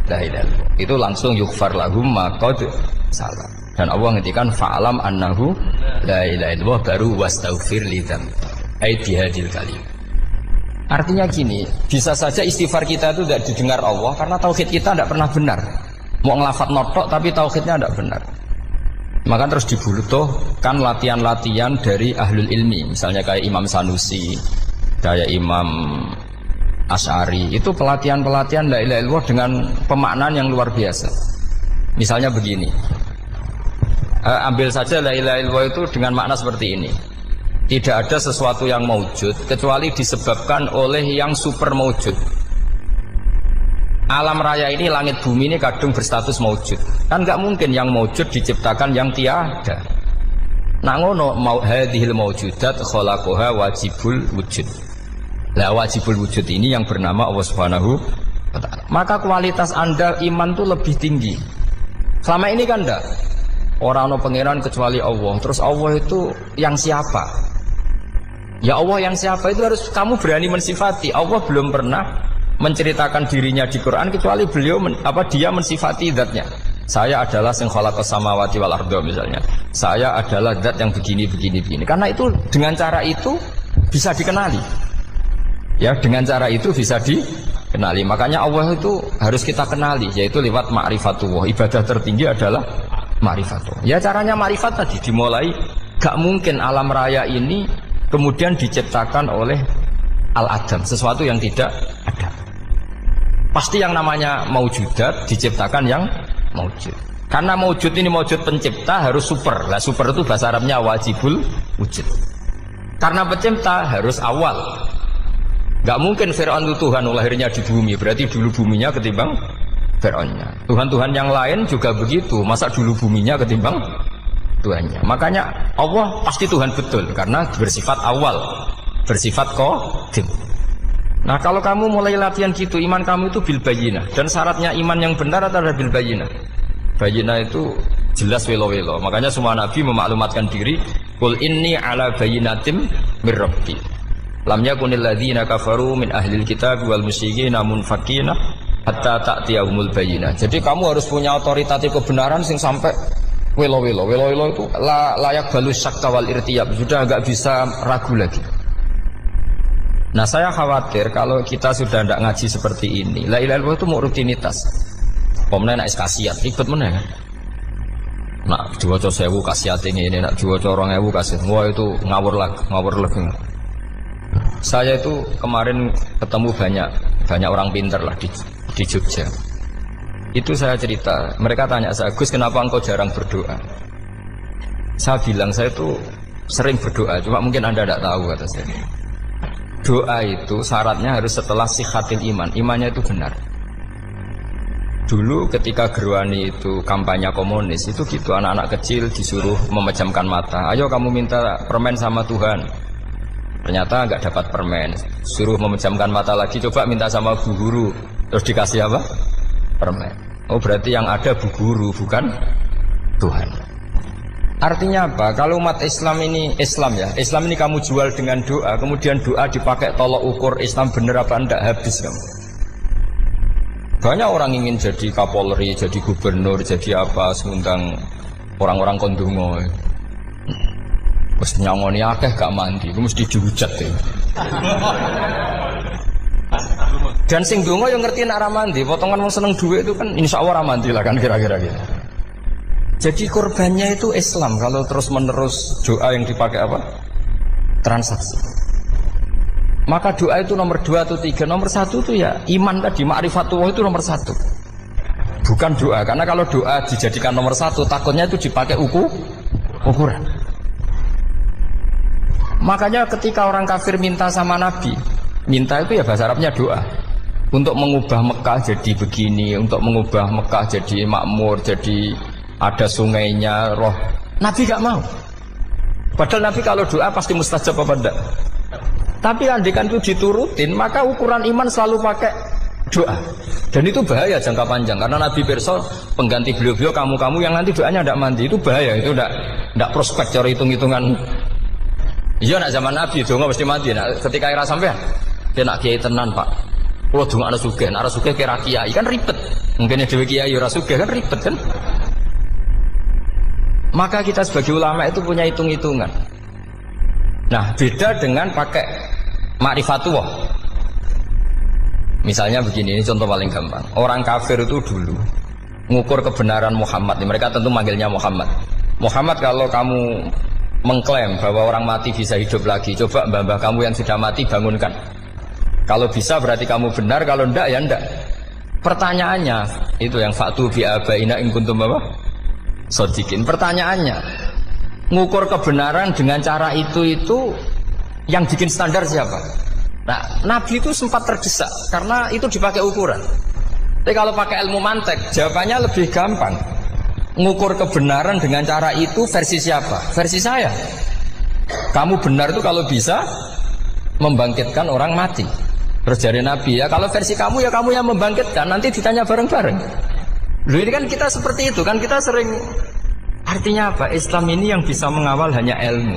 La ilaha illallah. Itu langsung yughfar lahum ma qad salaf. Dan Allah ngendikan fa'lam annahu la ilaha illallah baru wastaghfir lidzambika. Ai bihadil kalim. Artinya gini, bisa saja istighfar kita itu tidak didengar Allah karena tauhid kita tidak pernah benar. Mau ngelafat notok tapi tauhidnya tidak benar. Maka terus dibutuhkan latihan-latihan dari ahlul ilmi. Misalnya kayak Imam Sanusi, kayak Imam Asy'ari. Itu pelatihan-pelatihan la ilaha illallah dengan pemaknaan yang luar biasa. Misalnya begini, ambil saja la ilaha illallah itu dengan makna seperti ini. Tidak ada sesuatu yang maujud kecuali disebabkan oleh yang super maujud. Alam raya ini, langit bumi ini kadung berstatus maujud. Kan nggak mungkin yang maujud diciptakan yang tiada. Nak ngono mau hadhil maujudat khalaqaha wajibul wujud. Lah wajibul wujud ini yang bernama Allah Subhanahu wa ta'ala. Maka kualitas Anda iman tuh lebih tinggi. Selama ini kan enggak. Orang no pangeran kecuali Allah. Terus Allah itu yang siapa? Ya Allah yang siapa itu harus kamu berani mensifati. Allah belum pernah menceritakan dirinya di Quran kecuali beliau dia mensifati zatnya. Saya adalah sing khalaqas samawati wal arda misalnya. Saya adalah zat yang begini. Karena itu dengan cara itu bisa dikenali. Ya, dengan cara itu bisa dikenali. Makanya Allah itu harus kita kenali, yaitu lewat ma'rifatullah. Ibadah tertinggi adalah ma'rifatullah. Ya caranya ma'rifat tadi dimulai. Gak mungkin alam raya ini kemudian diciptakan oleh al-adam, sesuatu yang tidak ada. Pasti yang namanya maujudat diciptakan yang maujud. Karena maujud ini maujud pencipta harus super. Lah super itu bahasa Arabnya wajibul wujud. Karena pencipta harus awal. Gak mungkin Fir'aun itu Tuhan lahirnya di bumi. Berarti dulu buminya ketimbang Fir'aunnya. Tuhan-Tuhan yang lain juga begitu. Masa dulu buminya ketimbang Tuhannya. Makanya Allah pasti Tuhan betul. Karena bersifat awal, bersifat qadim. Nah kalau kamu mulai latihan gitu, iman kamu itu bil bayyinah. Dan syaratnya iman yang benar adalah bil bayyinah. Bayyinah itu jelas welo-welo. Makanya semua nabi memaklumatkan diri, qul inni ala bayyinatim mir rabbi. Lam yakunil ladzina kafaru min ahlil kitab wal musyrikin munfakina hatta ta'tiyahumul bayyinah. Jadi kamu harus punya otoritatif kebenaran sing sampai welo-welo. Welo-welo itu layak balus syakka wal irtiyab. Sudah agak bisa ragu lagi. Nah saya khawatir kalau kita sudah tidak ngaji seperti ini. La ilaha illallah itu mau rutinitas. Pemenang nak kasiat, ribet mana kan? Nak diwaca 1000 kasiat ini, nak diwaca 2000 kasiat. Wah itu ngawur lagi. Saya itu kemarin ketemu banyak orang pinter lah di Jogja. Itu saya cerita, mereka tanya saya, Gus kenapa engkau jarang berdoa? Saya bilang saya itu sering berdoa, cuma mungkin Anda tidak tahu kata saya. Doa itu syaratnya harus setelah sihatil iman. Imannya itu benar. Dulu ketika Gerwani itu kampanye komunis, itu gitu anak-anak kecil disuruh memejamkan mata. Ayo kamu minta permen sama Tuhan. Ternyata nggak dapat permen. Suruh memejamkan mata lagi, coba minta sama bu guru. Terus dikasih apa? Permen. Oh berarti yang ada bu guru bukan Tuhan. Artinya apa? Kalau umat Islam ini Islam ini kamu jual dengan doa, kemudian doa dipakai tolok ukur Islam bener apa enggak, habis kamu. Banyak orang ingin jadi Kapolri, jadi gubernur, jadi apa, mengundang orang-orang kondungo. Wes nyangoni akeh gak mandi, itu mesti dihujat ya. Dan sing dongo yang ngerti nak mandi, potongan wong seneng duit itu kan insya Allah mandi lah kan kira-kira gitu. Jadi korbannya itu Islam. Kalau terus menerus doa yang dipakai apa? Transaksi. Maka doa itu nomor 2 atau 3. Nomor 1 itu ya iman tadi, ma'rifatullah itu nomor 1. Bukan doa. Karena kalau doa dijadikan nomor 1, takutnya itu dipakai ukuran. Makanya ketika orang kafir minta sama Nabi, minta itu ya bahasa Arabnya doa. Untuk mengubah Mekah jadi begini, untuk mengubah Mekah jadi makmur, jadi ada sungainya, roh. Nabi gak mau. Padahal Nabi kalau doa pasti mustajab apa enggak. Tapi andikan itu diturutin, maka ukuran iman selalu pakai doa. Dan itu bahaya jangka panjang. Karena Nabi pirsa pengganti beliau-beliau kamu-kamu yang nanti doanya enggak mandi, itu bahaya. Itu enggak prospek cara hitung-hitungan. Iya nak zaman Nabi donga mesti mandi. Nah, ketika era sampean, dia nak kiai tenan Pak. Kalau donga ana sugih kira kiai kan ribet. Mungkin dhewe kiai ora sugih kan ribet kan. Maka kita sebagai ulama itu punya hitung-hitungan. Nah beda dengan pakai ma'rifatullah. Misalnya begini, ini contoh paling gampang. Orang kafir itu dulu mengukur kebenaran Muhammad. Mereka tentu manggilnya Muhammad. Muhammad kalau kamu mengklaim bahwa orang mati bisa hidup lagi, coba mbah-mbah kamu yang sudah mati bangunkan. Kalau bisa berarti kamu benar, kalau enggak ya enggak. Pertanyaannya itu yang faktu bi abaina in kuntum apa? Sodikin. Pertanyaannya, ngukur kebenaran dengan cara itu yang bikin standar siapa? Nah, Nabi itu sempat terdesak karena itu dipakai ukuran. Tapi kalau pakai ilmu mantek, jawabannya lebih gampang. Ngukur kebenaran dengan cara itu versi siapa? Versi saya. Kamu benar itu kalau bisa membangkitkan orang mati. Terus dari Nabi, ya kalau versi kamu ya kamu yang membangkitkan, nanti ditanya bareng-bareng. Loh ini kan kita seperti itu kan, kita sering. Artinya apa? Islam ini yang bisa mengawal hanya ilmu.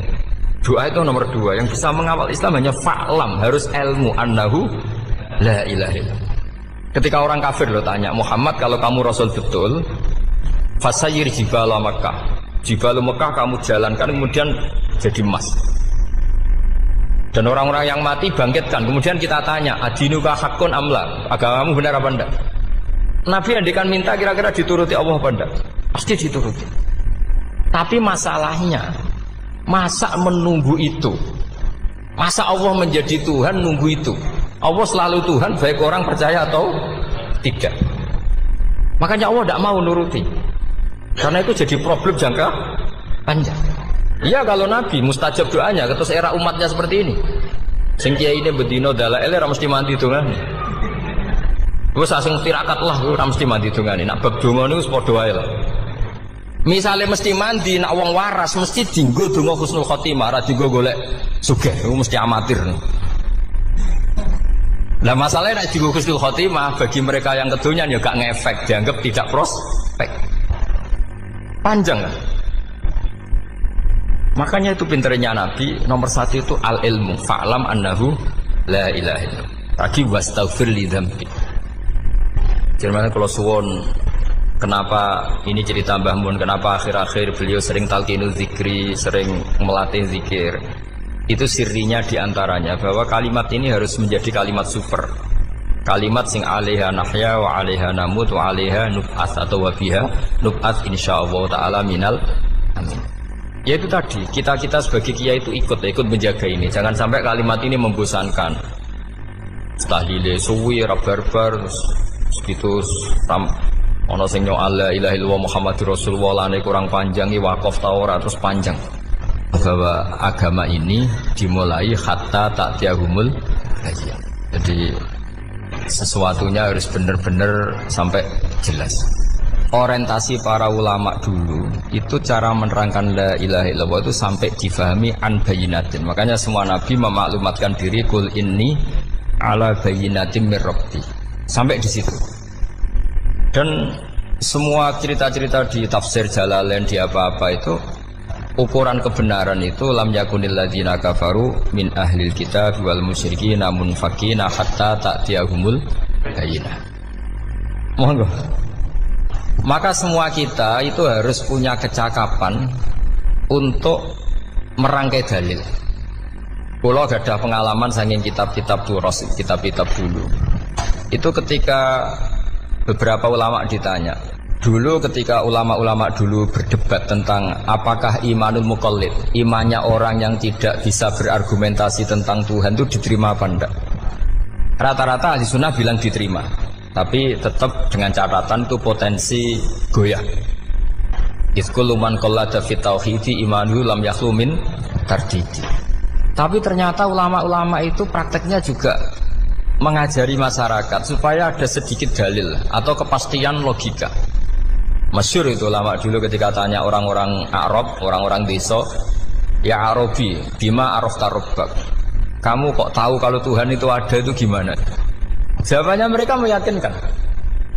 Doa itu nomor 2. Yang bisa mengawal Islam hanya fa'lam, harus ilmu. Annahu la ilaha illallah. Ketika orang kafir lo tanya, Muhammad kalau kamu Rasul betul, fasayir jibala Makkah, jibala Makkah kamu jalankan kemudian jadi emas. Dan orang-orang yang mati bangkitkan. Kemudian kita tanya, adinuka hakun amla, agamamu benar apa enggak? Nabi andikan minta kira-kira dituruti Allah apa enggak? Pasti dituruti. Tapi masalahnya, masa menunggu itu? Masa Allah menjadi Tuhan nunggu itu? Allah selalu Tuhan baik orang percaya atau tidak. Makanya Allah tidak mau nuruti, karena itu jadi problem jangka panjang. Iya kalau Nabi mustajab doanya, terus era umatnya seperti ini. Sing kiai ini bedino dalail ora mesti mandi dongane. Wis asing tirakat lah ora mesti mandi dongane. Nak bab donga niku padha wae lah. Misale mesti mandi, nak wong waras mesti dienggo donga husnul khotimah, ora dienggo golek sugih. Iku mesti amatir. Lah masalahnya nek dienggo husnul khotimah bagi mereka yang kedonyan ya gak ngefek, dianggap tidak prospek. Panjang kan? Makanya itu pinternya Nabi nomor 1 itu al ilmu fa'lam annahu la ilaha illallah. Lagi wastaghfir li dzambi. Jadi kalau suwon kenapa ini cerita Mbah Mun, kenapa akhir-akhir beliau sering talqinul zikri, sering melatih zikir. Itu sirinya diantaranya bahwa kalimat ini harus menjadi kalimat super. Kalimat sing alaiha nahya wa alaiha namut wa alaiha nub'ats atau wa biha nub'ats insyaallah taala minal amin. Ya itu tadi, kita sebagai kiai itu ikut menjaga ini. Jangan sampai kalimat ini membosankan. Tahlile suwi barbar gitu ono sing nyu'al la ilaha illallah Muhammadur Rasulullah lane kurang panjang wakaf ta ora terus panjang. Bahwa agama ini dimulai hatta ta'tiyahumul bayyinah. Jadi sesuatunya harus benar-benar sampai jelas. Orientasi para ulama dulu itu cara menerangkan la ilaha illallah itu sampai difahami an bayyinatin. Makanya semua nabi memaklumatkan diri kul inni ala bayyinatin mir rabbi. Sampai di situ. Dan semua cerita-cerita di tafsir Jalalain di apa-apa itu ukuran kebenaran itu lam yakunil ladzina kafaru min ahlil kitab wal musyrikin namun fakina hatta ta'tiyahumul bayyinah. Monggo. Maka semua kita itu harus punya kecakapan untuk merangkai dalil. Kalau gak ada pengalaman saking kitab-kitab turos, kitab-kitab dulu. Itu ketika beberapa ulama ditanya. Dulu ketika ulama-ulama dulu berdebat tentang apakah imanul muqallid, imannya orang yang tidak bisa berargumentasi tentang Tuhan itu diterima apa enggak? Rata-rata ahli sunnah bilang diterima, tapi tetap dengan catatan itu potensi goyah. Iskul man qallada fit tauhidi imanuhu lam yakhlu min tardidi. Tapi ternyata ulama-ulama itu prakteknya juga mengajari masyarakat supaya ada sedikit dalil atau kepastian logika. Masyhur itu ulama dulu ketika tanya orang-orang Arab, orang-orang desa, ya Arabi, bima arafta rabbak. Kamu kok tahu kalau Tuhan itu ada itu gimana? Jawabannya mereka meyakinkan.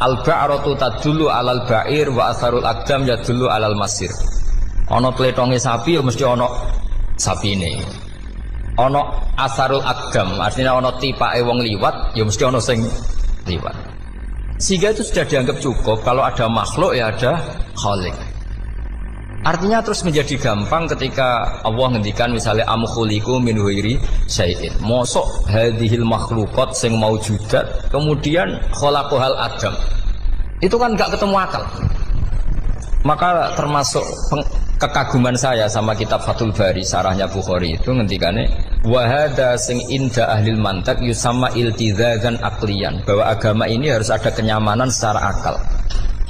Al-ba'ratu tadullu alal ba'ir wa asarul aqdam yadullu alal masir. Ono tletonge sapi ya mesti ono sapine. Ono asarul aqdam artinya ono tipake wong liwat ya mesti ono sing liwat. Sehingga itu sudah dianggap cukup kalau ada makhluk ya ada khalik. Artinya terus menjadi gampang ketika Allah ngendikan misalnya am khuliqu min ghairi syai'in. Mosok hadhil makhluqat sing maujudat kemudian khalaqahal adam. Itu kan enggak ketemu akal. Maka termasuk kekaguman saya sama kitab Fathul Bari sarahnya Bukhari itu ngendikane wa hadza sing inda ahlil mantak yusamma iltizazan aqliyan, bahwa agama ini harus ada kenyamanan secara akal.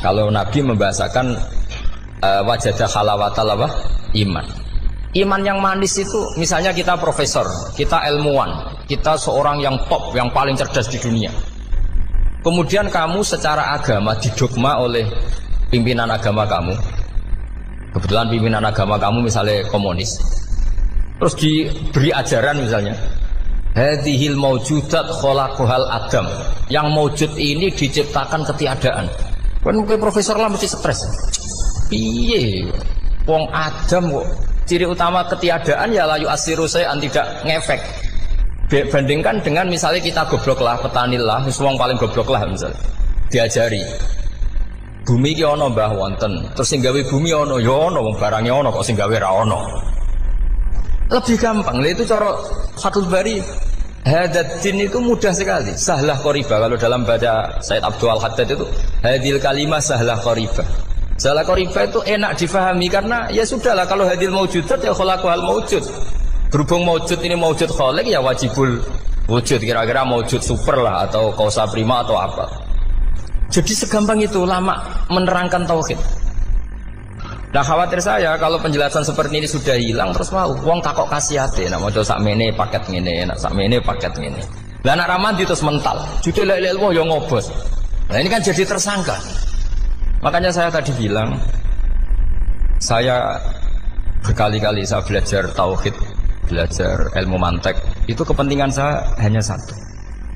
Kalau Nabi membahasakan wajadah halawatal apa? Iman. Iman yang manis itu misalnya kita profesor, kita ilmuwan, kita seorang yang top, yang paling cerdas di dunia. Kemudian kamu secara agama didogma oleh pimpinan agama kamu. Kebetulan pimpinan agama kamu misalnya komunis. Terus diberi ajaran misalnya, hadhil maujudat khalaqahal adam. Yang maujud ini diciptakan ketiadaan. Kan mungkin profesor lah mesti stres. Piye? Wong Adam kok ciri utama ketiadaan ya layu asiru saya tidak ngefek. Bandingkan dengan misalnya kita goblok lah, petani lah, wong paling goblok lah misalnya. Diajari. Bumi ki ana mbah wonten, terus sing gawe bumi ana ya ana wong barange ana kok sing gawe ra ana. Lebih gampang. Lah itu cara Fathul Bari. Hadatin itu mudah sekali. Sahlah qoriba kalau dalam baca Said Abdul Haddad itu hadil kalimah sahlah qoriba. Sahlah qoriba itu enak difahami karena ya sudahlah kalau hadil maujudat ya khalaqal maujud. Berhubung maujud ini maujud khaliq ya wajibul wujud, kira-kira maujud super lah atau kausa prima atau apa. Jadi segampang itu lama menerangkan tauhid. Nah khawatir saya kalau penjelasan seperti ini sudah hilang terus mau wong takok kasihate nak maca sak mene paket ngene, nak sak mene paket ngene. Lah anak ramadi terus mental. Judul la ilaha illallah yo ngobos. Nah ini kan jadi tersangka. Makanya saya tadi bilang saya berkali-kali saya belajar tauhid, belajar ilmu mantek, itu kepentingan saya hanya satu,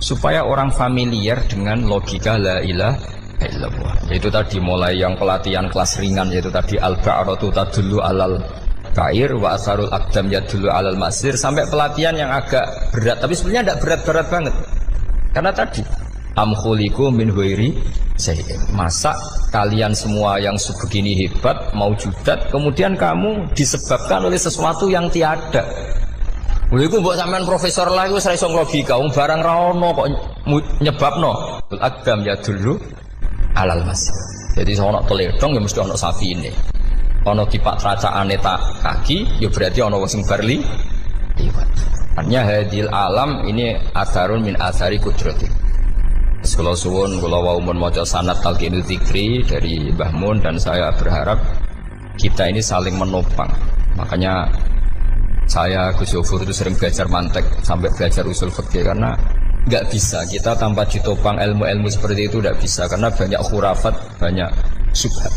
supaya orang familiar dengan logika la ilaha illallah. Yaitu tadi mulai yang pelatihan kelas ringan, yaitu tadi al-ba'ratu tadullu alal kair wa asarul aqdam yadullu alal masir, sampai pelatihan yang agak berat, tapi sebenarnya tidak berat-berat banget. Karena tadi am khuliqu min ghairi syai'in. Masa kalian semua yang sebegini hebat maujudat kemudian kamu disebabkan oleh sesuatu yang tiada. Lha iku mbok sampean profesor lah iku ora iso logika, wong barang ra ono kok nyebabno. Al-aqdam yadullu alal masir. Jadi ono teledong ya mesti ono sapine. Ono dipak tracakane tak kaki ya berarti ono wong sing barli liwat. Artinya hadil alam ini atharun min athari kudratik. Kalau suwun, kalau wau mun maca sanad talqinul dzikri dari Mbah Mun, dan saya berharap kita ini saling menopang. Makanya saya Gus Yofur itu sering belajar mantek sampai belajar usul fikih, karena nggak bisa kita tanpa ditopang ilmu-ilmu seperti itu, nggak bisa, karena banyak khurafat, banyak syubhat.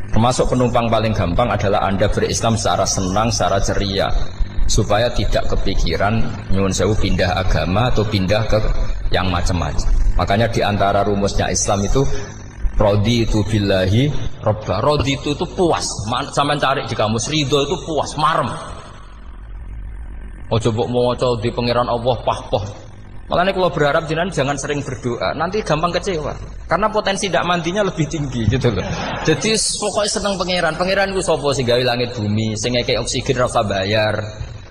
Termasuk penumpang paling gampang adalah Anda berislam secara senang, secara ceria, supaya tidak kepikiran nyuwun sewu pindah agama atau pindah ke yang macam-macam. Makanya diantara rumusnya Islam itu raditu billahi robba. Raditu itu puas. Sampai cari di kamus, ridho itu puas, marem. Ojo mbok maca di pangeran Allah pah-pah. Makanya kalau berharap jangan sering berdoa, nanti gampang kecewa. Karena potensi tidak mandinya lebih tinggi gitu loh. Jadi pokoknya seneng pangeran. Pangeran itu sapa sing gawe langit bumi, sing ngekek oksigen ra usah bayar.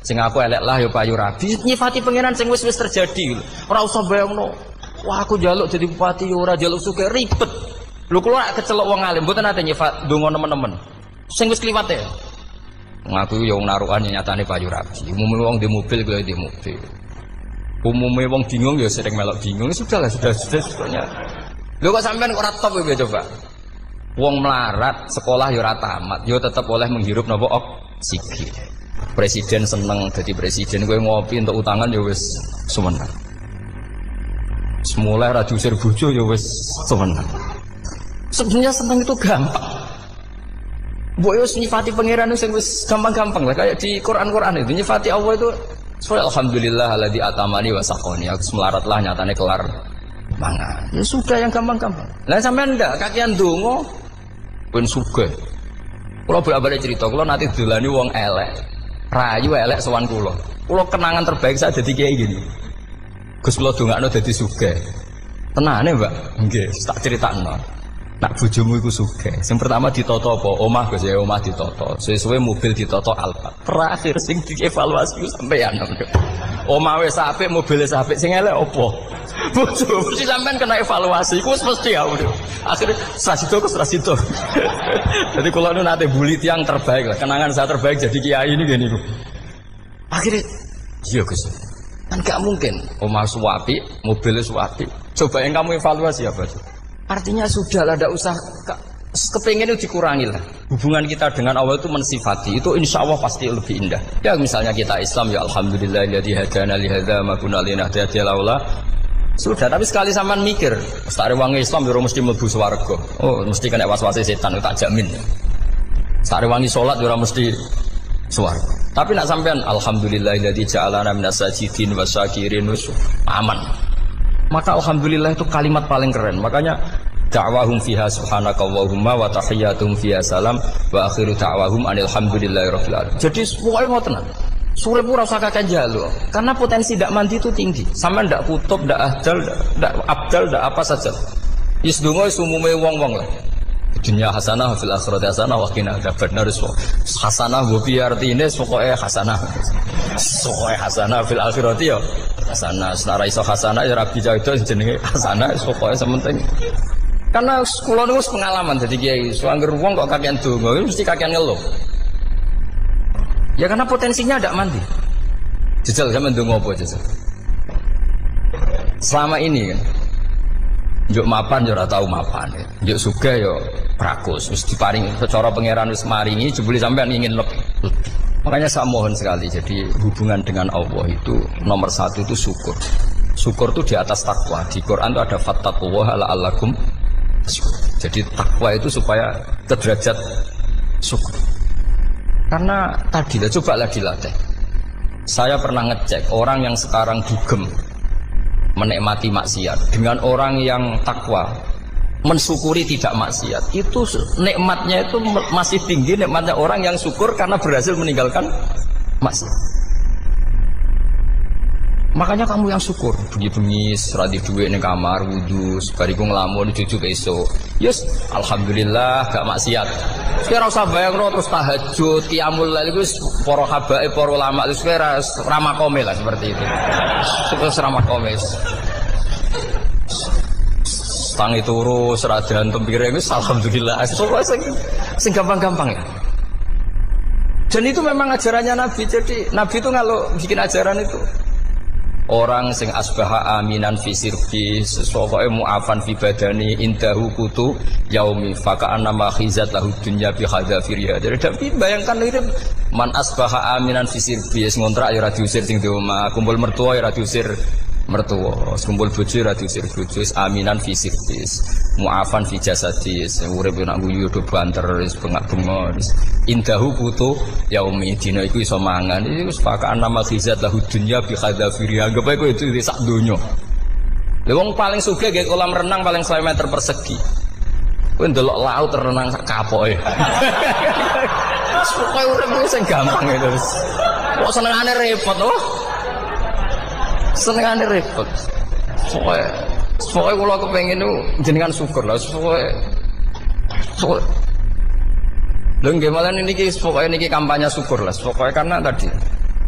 Sing aku elek lah ya payu rabi. Nyifati pangeran sing wis terjadi. Ora usah bayangno. Wah aku jaluk jadi bupati ora jaluk suke ribet. Lho kula kecelok wong alim mboten ate nyifat donga nemen-nemen. Sing wis kliwat ya. Ngaku ya wong narukan nyatane payu rabi. Umume wong di mobil kaya di mobil. Umume wong bingung ya sering melok bingung. Sudah sebetulnya. Lho kok sampean ora top ya coba. Wong melarat sekolah ya ora tamat, ya tetep oleh menghirup napa oksigen. Presiden seneng jadi presiden, kowe ngopi untuk utangan ya wis semenang. Semula ra diusir bojo ya wis semenang. Sebenarnya seneng itu gampang. Mbok yo nyifati pangeran sing wis gampang-gampang lah, kayak di Quran itu nyifati Allah itu alhamdulillah alladzi atamani wa saqoni. Aku melarat lah nyatane kelar mangan. Ya sudah yang gampang-gampang. Lah sampean ndak kakean donga ben sugih. Kula bolak-balik cerita, kula nanti dolani wong elek. Rayu elek sowan kula. Kula kenangan terbaik saya dadi kiai gini. Gus kula dongakno dadi sugih. Tenane, Mbak? Nggih, tak critakno. Nak bojomu iku sugih. Sing pertama ditoto apa? Omah Gus ya, omah ditoto. Suwe-suwe mobil ditoto Alphard. Terakhir sing dievaluasi sampeyan. Omah wis apik, mobil wis apik, sing elek apa? Bojo mesti sampean kena evaluasi. Iku wis mesti ya. Akhire Srasito. Jadi kula nu nate bully tiyang terbaik lah. Kenangan saya terbaik jadi kiai ini gini. Akhirnya iya Gus. Kan gak mungkin omah suwapi, mobilnya suwapi. Coba yang kamu evaluasi apa? Artinya sudah lah, tidak usah kepengen itu dikurangi lah. Hubungan kita dengan Allah itu mensifati, itu insya Allah pasti lebih indah. Ya misalnya kita Islam, ya alhamdulillah alladzi hadana li hadza ma kunna linahtadiya laula. Sudah, tapi sekali sampean mikir, setare wong Islam yo mesti mlebu swarga. Oh, mesti kena was-wase setan tak jamin. Setare wong salat yo mesti swarga. Tapi nak sampean alhamdulillahilladzi ja'alana minas sajidin wasyakirin aman. Maka alhamdulillah itu kalimat paling keren. Makanya da'wahum fiha subhanakallahumma wa tahiyyatuhum fiha salam wa akhiru da'wahum alhamdulillahirabbil alamin. Jadi pokoke ngoten. Sore pura usah kakek jaluk, karena potensi tidak mandi itu tinggi. Sama ndak kutub, ndak ahdal, ndak abdal, ndak apa saja. Is dungo sumume wong-wong lah. Dunia hasanah, fil akhirat hasanah, wa qina adzabannar. Hasanah bobi artine pokoke hasanah. Pokoke hasanah fil akhirat ya. Hasanah, senara iso hasanah ya rabi jauh jenenge hasanah pokoke sementing. Karena kula niku pengalaman dadi kiai, suangger wong kok kakean donga, mesti kakean ngeluh. Ya karena potensinya ada mandi. Jajal sampean ndonga apa jajal? Selama ini kan njuk mapan yo ora tau mapan. Njuk sugih yo prakus, wis diparingi secara pangeran wis maringi jebule sampean ingin lebih. Makanya saya mohon sekali, jadi hubungan dengan Allah itu nomor satu itu syukur. Syukur itu di atas takwa. Di Quran itu ada fattaqullaha la'allakum tashkurun. Jadi takwa itu supaya ke derajat syukur. Karena tadi lah, cobalah dilatih. Saya pernah ngecek orang yang sekarang dugem menikmati maksiat dengan orang yang takwa mensyukuri tidak maksiat, itu nikmatnya itu masih tinggi nikmatnya orang yang syukur karena berhasil meninggalkan maksiat. Makanya kamu yang syukur, bengi-bengi seradi duit ning kamar wudu, bariku ngelamun cucu esuk. Yes, alhamdulillah gak maksiat. Kira usah bayangno terus tahajud, qiyamul lail iku para habaib, para ulama wis ramakome lah seperti itu. Terus ramakome. Tangi turu seradian tempire wis alhamdulillah. Sing gampang-gampang ya. Dan itu memang ajarannya Nabi. Jadi Nabi itu kalau bikin ajaran itu orang sing asbaha aminan fi sirbi sesuatu mu'afan fi badani indahu kutu yaumi faka'anna ma khizat lahu dunya bi hadzafiriha. Jadi bayangkan ini man asbaha aminan fi sirbi ngontrak ya ora diusir sing di omah, kumpul mertua ya ora diusir mertua, kumpul bojo ora diusir bojo, aminan fi sirbi mu'afan fi jasadis urip nak guyu do banter wis bengak-bengok indahu kutu yaumi dina iku iso mangan iki wis pakaan nama khizat lahu dunya bi hadzafiriha. Anggap ae kowe itu sak donya. Lha wong paling sugih nggih kolam renang paling 1 meter persegi. Kowe ndelok laut renang sak kapoke. Pokoke urip ku sing gampang itu. Kok senengane repot oh. Senengane repot. Pokoke kula kepengin niku jenengan syukur lah. Pokoke lho nggih malah niki pokoke niki kampanye syukur lah. Pokoke karena tadi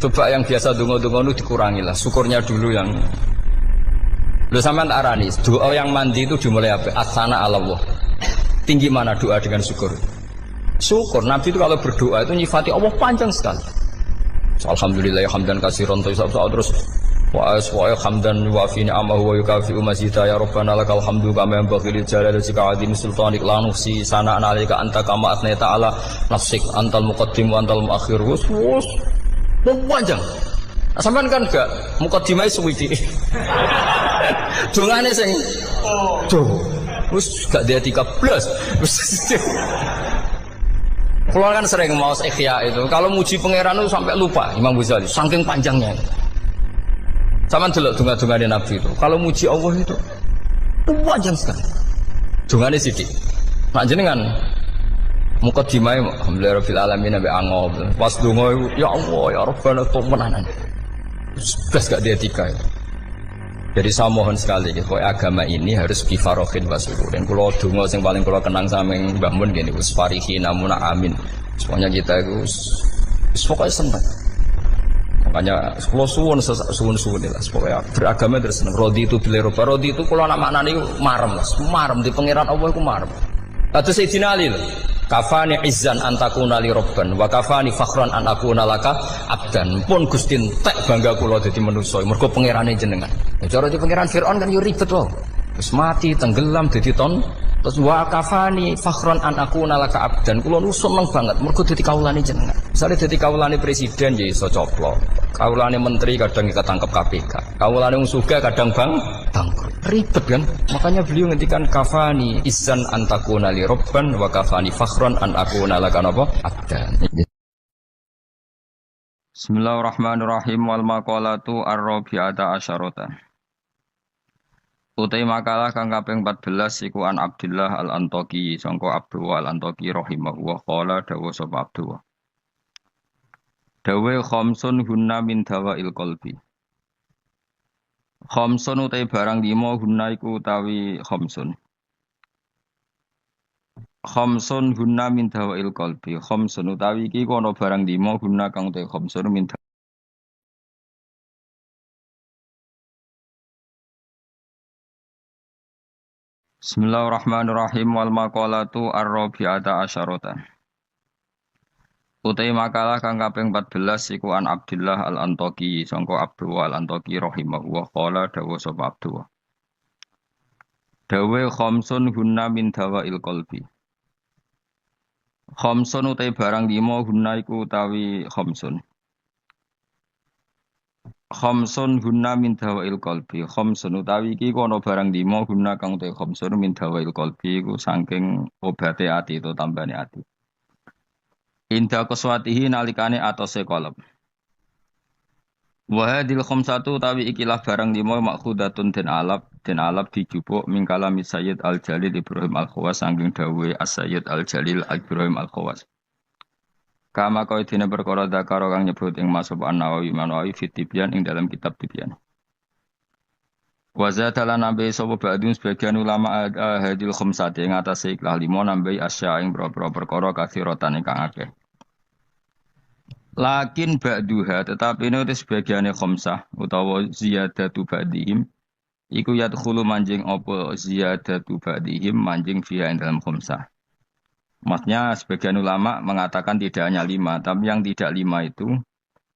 coba yang biasa donga-donga itu dikurangi lah. Syukurnya dulu yang lho sampean tak arani. Doa yang mandi itu dimulai apa? Asana Allah. Tinggi mana doa dengan syukur? Syukur. Nabi itu kalau berdoa itu nyifati Allah panjang sekali. Alhamdulillah hamdan katsiran terus wa hamdan wa fi ni'amahu wa yukafi mazida ya rabbana lakal hamdu kama yanbaghi li jalalika azim sultanik la nuhsi sana'an 'alaika anta kama athnayta 'ala nafsik antal muqaddim wa antal muakhir. Wus panjang. Sampean kan gak muqaddimah suwiti. Dongane sing wis gak dia 13. Keluar kan sering maos ikhya itu. Kalau muji pangeran itu sampai lupa Imam Ghazali saking panjangnya. Sama delok donga-dongane Nabi itu. Kalau muji Allah itu panjang sekali. Dongane sithik. Nak jenengan muqaddimah alhamdulillahirabbil alamin nabi angob. Pas donga ya Allah ya Rabbana temenanan. Blas gak dia tiga. Jadi saya mohon sekali gitu, agama ini harus bifarohin wasukurin. Kalau donga yang paling kalau kenang sama Mbah Mun gini, usfarihi namuna amin. Semuanya kita itu pokoknya senang. Makanya kalau suwun lah, pokoknya beragama terus senang. Rodi itu bila roba, rodi itu kalau nama anak itu marem lah, marem di pangeran Allah itu marem. Atau Sayyidina Ali lah, kafani izzan antakuna li robban, wa kafani fakhran an akuna laka abdan. Pun Gustin tek bangga kula dadi manusa, mergo pangerane jenengan. Cara di pangeran Firaun kan yo ribet wae. Wis mati tenggelam dadi Terus wa kafani fakhron an aku nalaka abdan. Kulo nu seneng banget mergo dadi kawulane jenengan. Misale dadi kawulane presiden ya iso coplok. Kawulane menteri kadang ketangkep KPK. Kawulane wong sugih kadang bangkrut. Ribet kan? Makanya beliau ngendikan kafani izan antakuna li robban wa kafani fakhron an aku nalaka napa abdan. Bismillahirrahmanirrahim wal maqalatu ar-rabi'ata asyarata. Utai makalah kang kaping 14 iku an Abdullah al-Antaqi sangka Abdullah al-Antaqi rahimahullah qala dawu sapa Abdullah. Dawe khamsun hunna min dawail qalbi. Khamsun utai barang 5 hunna iku utawi khamsun. Khamsun hunna min dawail qalbi. Khamsun utawi iki kono barang 5 hunna kang utai khamsun min Bismillahirrahmanirrahim wal maqalatu ar-rabi'ata asyarata. Utai makalah kang kaping 14 iku an Abdullah al-Antaqi sangka Abdullah al-Antaqi rahimahullah qala dawu sapa Abdullah. Dawe khamsun hunna min dawail qalbi. Khamsun utai barang 5 hunna iku utawi khamsun. Khamsun hunna min dawail qalbi. Khamsun utawi iki kono barang 5 hunna kang te khamsun min dawail qalbi iku saking obate ati to tambane ati. Inda qaswatihi nalikane atose qalb. Wa hadil khamsatu utawi ikilah barang 5 makhudatun den alap dijupuk min kalami Sayyid Al-Jalil Ibrahim Al-Khawas saking dawuhe As-Sayyid Al-Jalil Ibrahim Al-Khawas. Kama kau dina perkara dakaro kang nyebut ing masab an-Nawawi Manawi fit Tibyan ing dalam kitab Tibyan. Wa zatalan nambe sapa ba'dun sebagian ulama hadil khamsati ing atase ikhlas 5 nambe asya ing boro-boro perkara kathiratan ingkang akeh. Lakin ba'duha tetapi ini sebagiane khamsah utawa ziyadatu ba'dihim iku yadkhulu manjing apa ziyadatu ba'dihim manjing fiha ing dalam khamsah. Maksudnya sebagian ulama mengatakan tidak hanya 5, tapi yang tidak 5 itu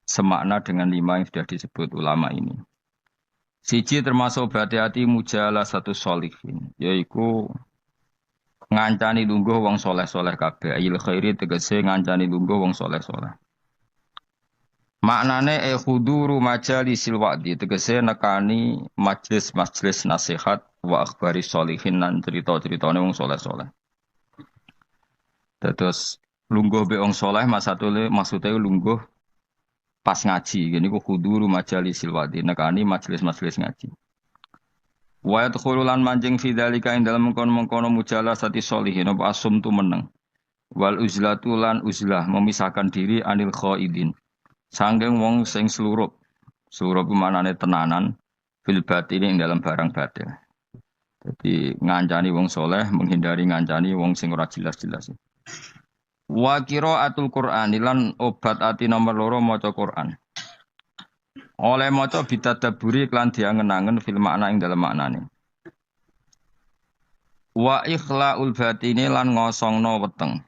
semakna dengan 5 yang sudah disebut ulama ini. Siji termasuk berhati-hati mujalah satu sholihin, yaitu ngancani lungguh wong soleh-soleh kabeh. Ayil khairi tegese ngancani lungguh wong soleh-soleh. Maknane khuduru majalisil wa'di tegese nekani majlis-majlis nasihat wa akhbari sholihin lan cerita-ceritane wong soleh-soleh. Terus lungguh be wong saleh maksudnya lungguh pas ngaji. Gini ku khuduru majalisil wadi nekani majelis-majelis ngaji. Wa yadkhululan manjing fi dzalika ing dalem mengkono-mengkono mujalasati sholihin apa asum tu meneng. Wal uzlatu lan uzlah memisahkan diri anil khaidin. Sangking wong sing slurup. Slurup manane tenanan fil batin ing dalam barang batil. Jadi ngancani wong saleh menghindari ngancani wong sing ora jelas-jelas. Wa qiraatul Qur'an lan obat ati nomor 2 maca Qur'an. Oleh maca bitadabburi lan diangen-angen fil makna ing dalem maknane. Wa ikhlaul batini lan ngosongno weteng.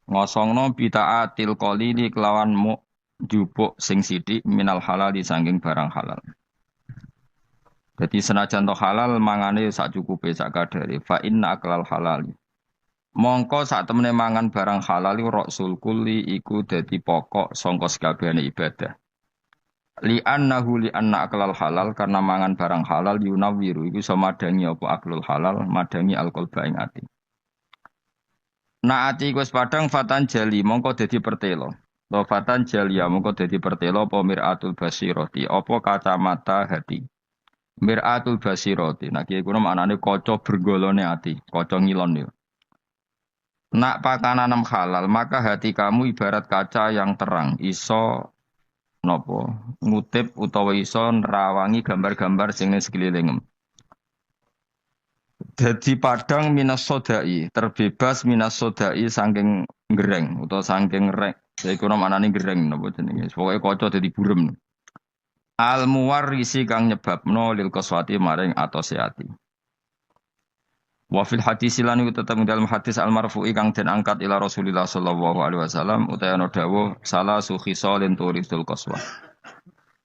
Ngosongno bitaatil qalili kelawan jupuk sing sithik minal halal disangking barang halal. Jadi senajan to halal mangane sak cukupe sak kadare fa inna aklal halali. Mongko sak temene mangan barang halal iku rasul kulli iku dadi pokok sangka sakabehane ibadah. Li annahu li anna aklal halal karena mangan barang halal yunawiru iku iso madangi apa aklul halal madangi alqalba ing ati. Ati iku wis padang fatan jali mongko dadi pertelo. Lo fatan jalia mongko dadi pertelo apa miratul basirati apa kacamata hati. Miratul basirati nah iki kuwi maknane kaca bergolone ati, kaca ngilon yo. Nak pakanan halal, maka hati kamu ibarat kaca yang terang, iso nopo ngutip utawa iso nerawangi gambar-gambar sing ning sekelilingem. Dadi padang minas sodai, terbebas minas sodai saking gereng utawa saking rek. Iku maknane gereng napa jenenge. Pokoke kaca dadi burem. Al muwarrisi kang nyebabno lil qaswati maring atose ati. Wa fil hadis lan iku tetep dalam hadis al marfu'i kang den angkat ila Rasulillah sallallahu alaihi wasallam utawa ana dawuh salah su khisalin turisul qaswa.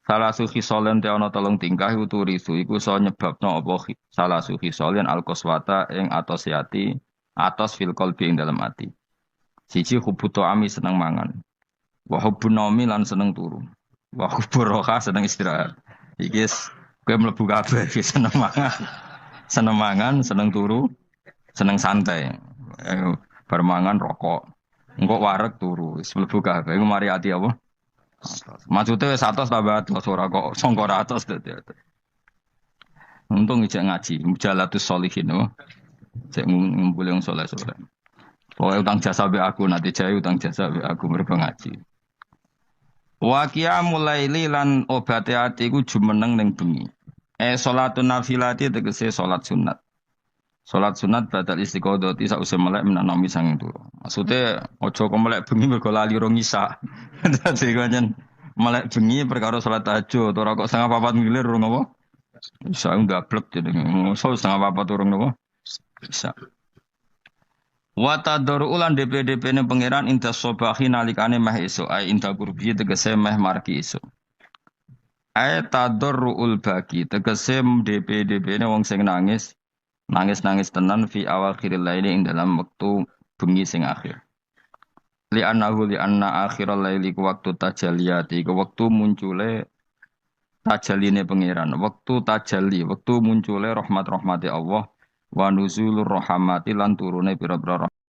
Salah suhi solen te ana telung tingkah uturisu iku iso nyebabno apa salah suhi solen alkoswata ing atos yati atos fil qalbi ing dalam ati. Siji hubuto ami seneng mangan. Wa hubbun naumi lan seneng turu. Wa hubbur roha seneng istirahat. Iki kowe mlebu kabeh seneng mangan. Seneng mangan, seneng turu, seneng santai. Bar mangan rokok. Engko wareg turu, wis mlebu kabeh. Iku mari ati apa? Maksudnya wis atos tambah atos ora kok sangka atos dadi. Untung ijek ngaji, mujalatus sholihin oh. Cek ngumpul yang soleh-soleh. Pokoknya utang jasa be aku nanti jaya utang jasa be aku mergo ngaji. Wa qiyamul laili lan obate ati ku jumeneng ning bengi. Salatun nafilati tegese salat sunat. Salat sunat badal istiqodoti sause melek menanomi sang turu. Maksudnya ojo kok melek bengi mergo lali rong isa. Dadi kanjen melek bengi perkara salat tahajud ora kok setengah papat ngilir rong apa? Isa ndablek jenenge. Mosok setengah papat urung napa? Bisa. Wa tadru ulan DP ne pangeran inta sobahi nalikane meh esuk ai inta kurbi tegese meh marki esuk. Ai tadarruul bagi tegese DP ne wong sing nangis nangis tenan fi awal akhiril laili ing dalam waktu bengi sing akhir. Li anna akhiral laili ku waktu tajalliyati ku waktu muncule tajalline pangeran, waktu tajalli, waktu muncule rahmat-rahmati Allah wa nuzulur rahmati lan turune pira-pira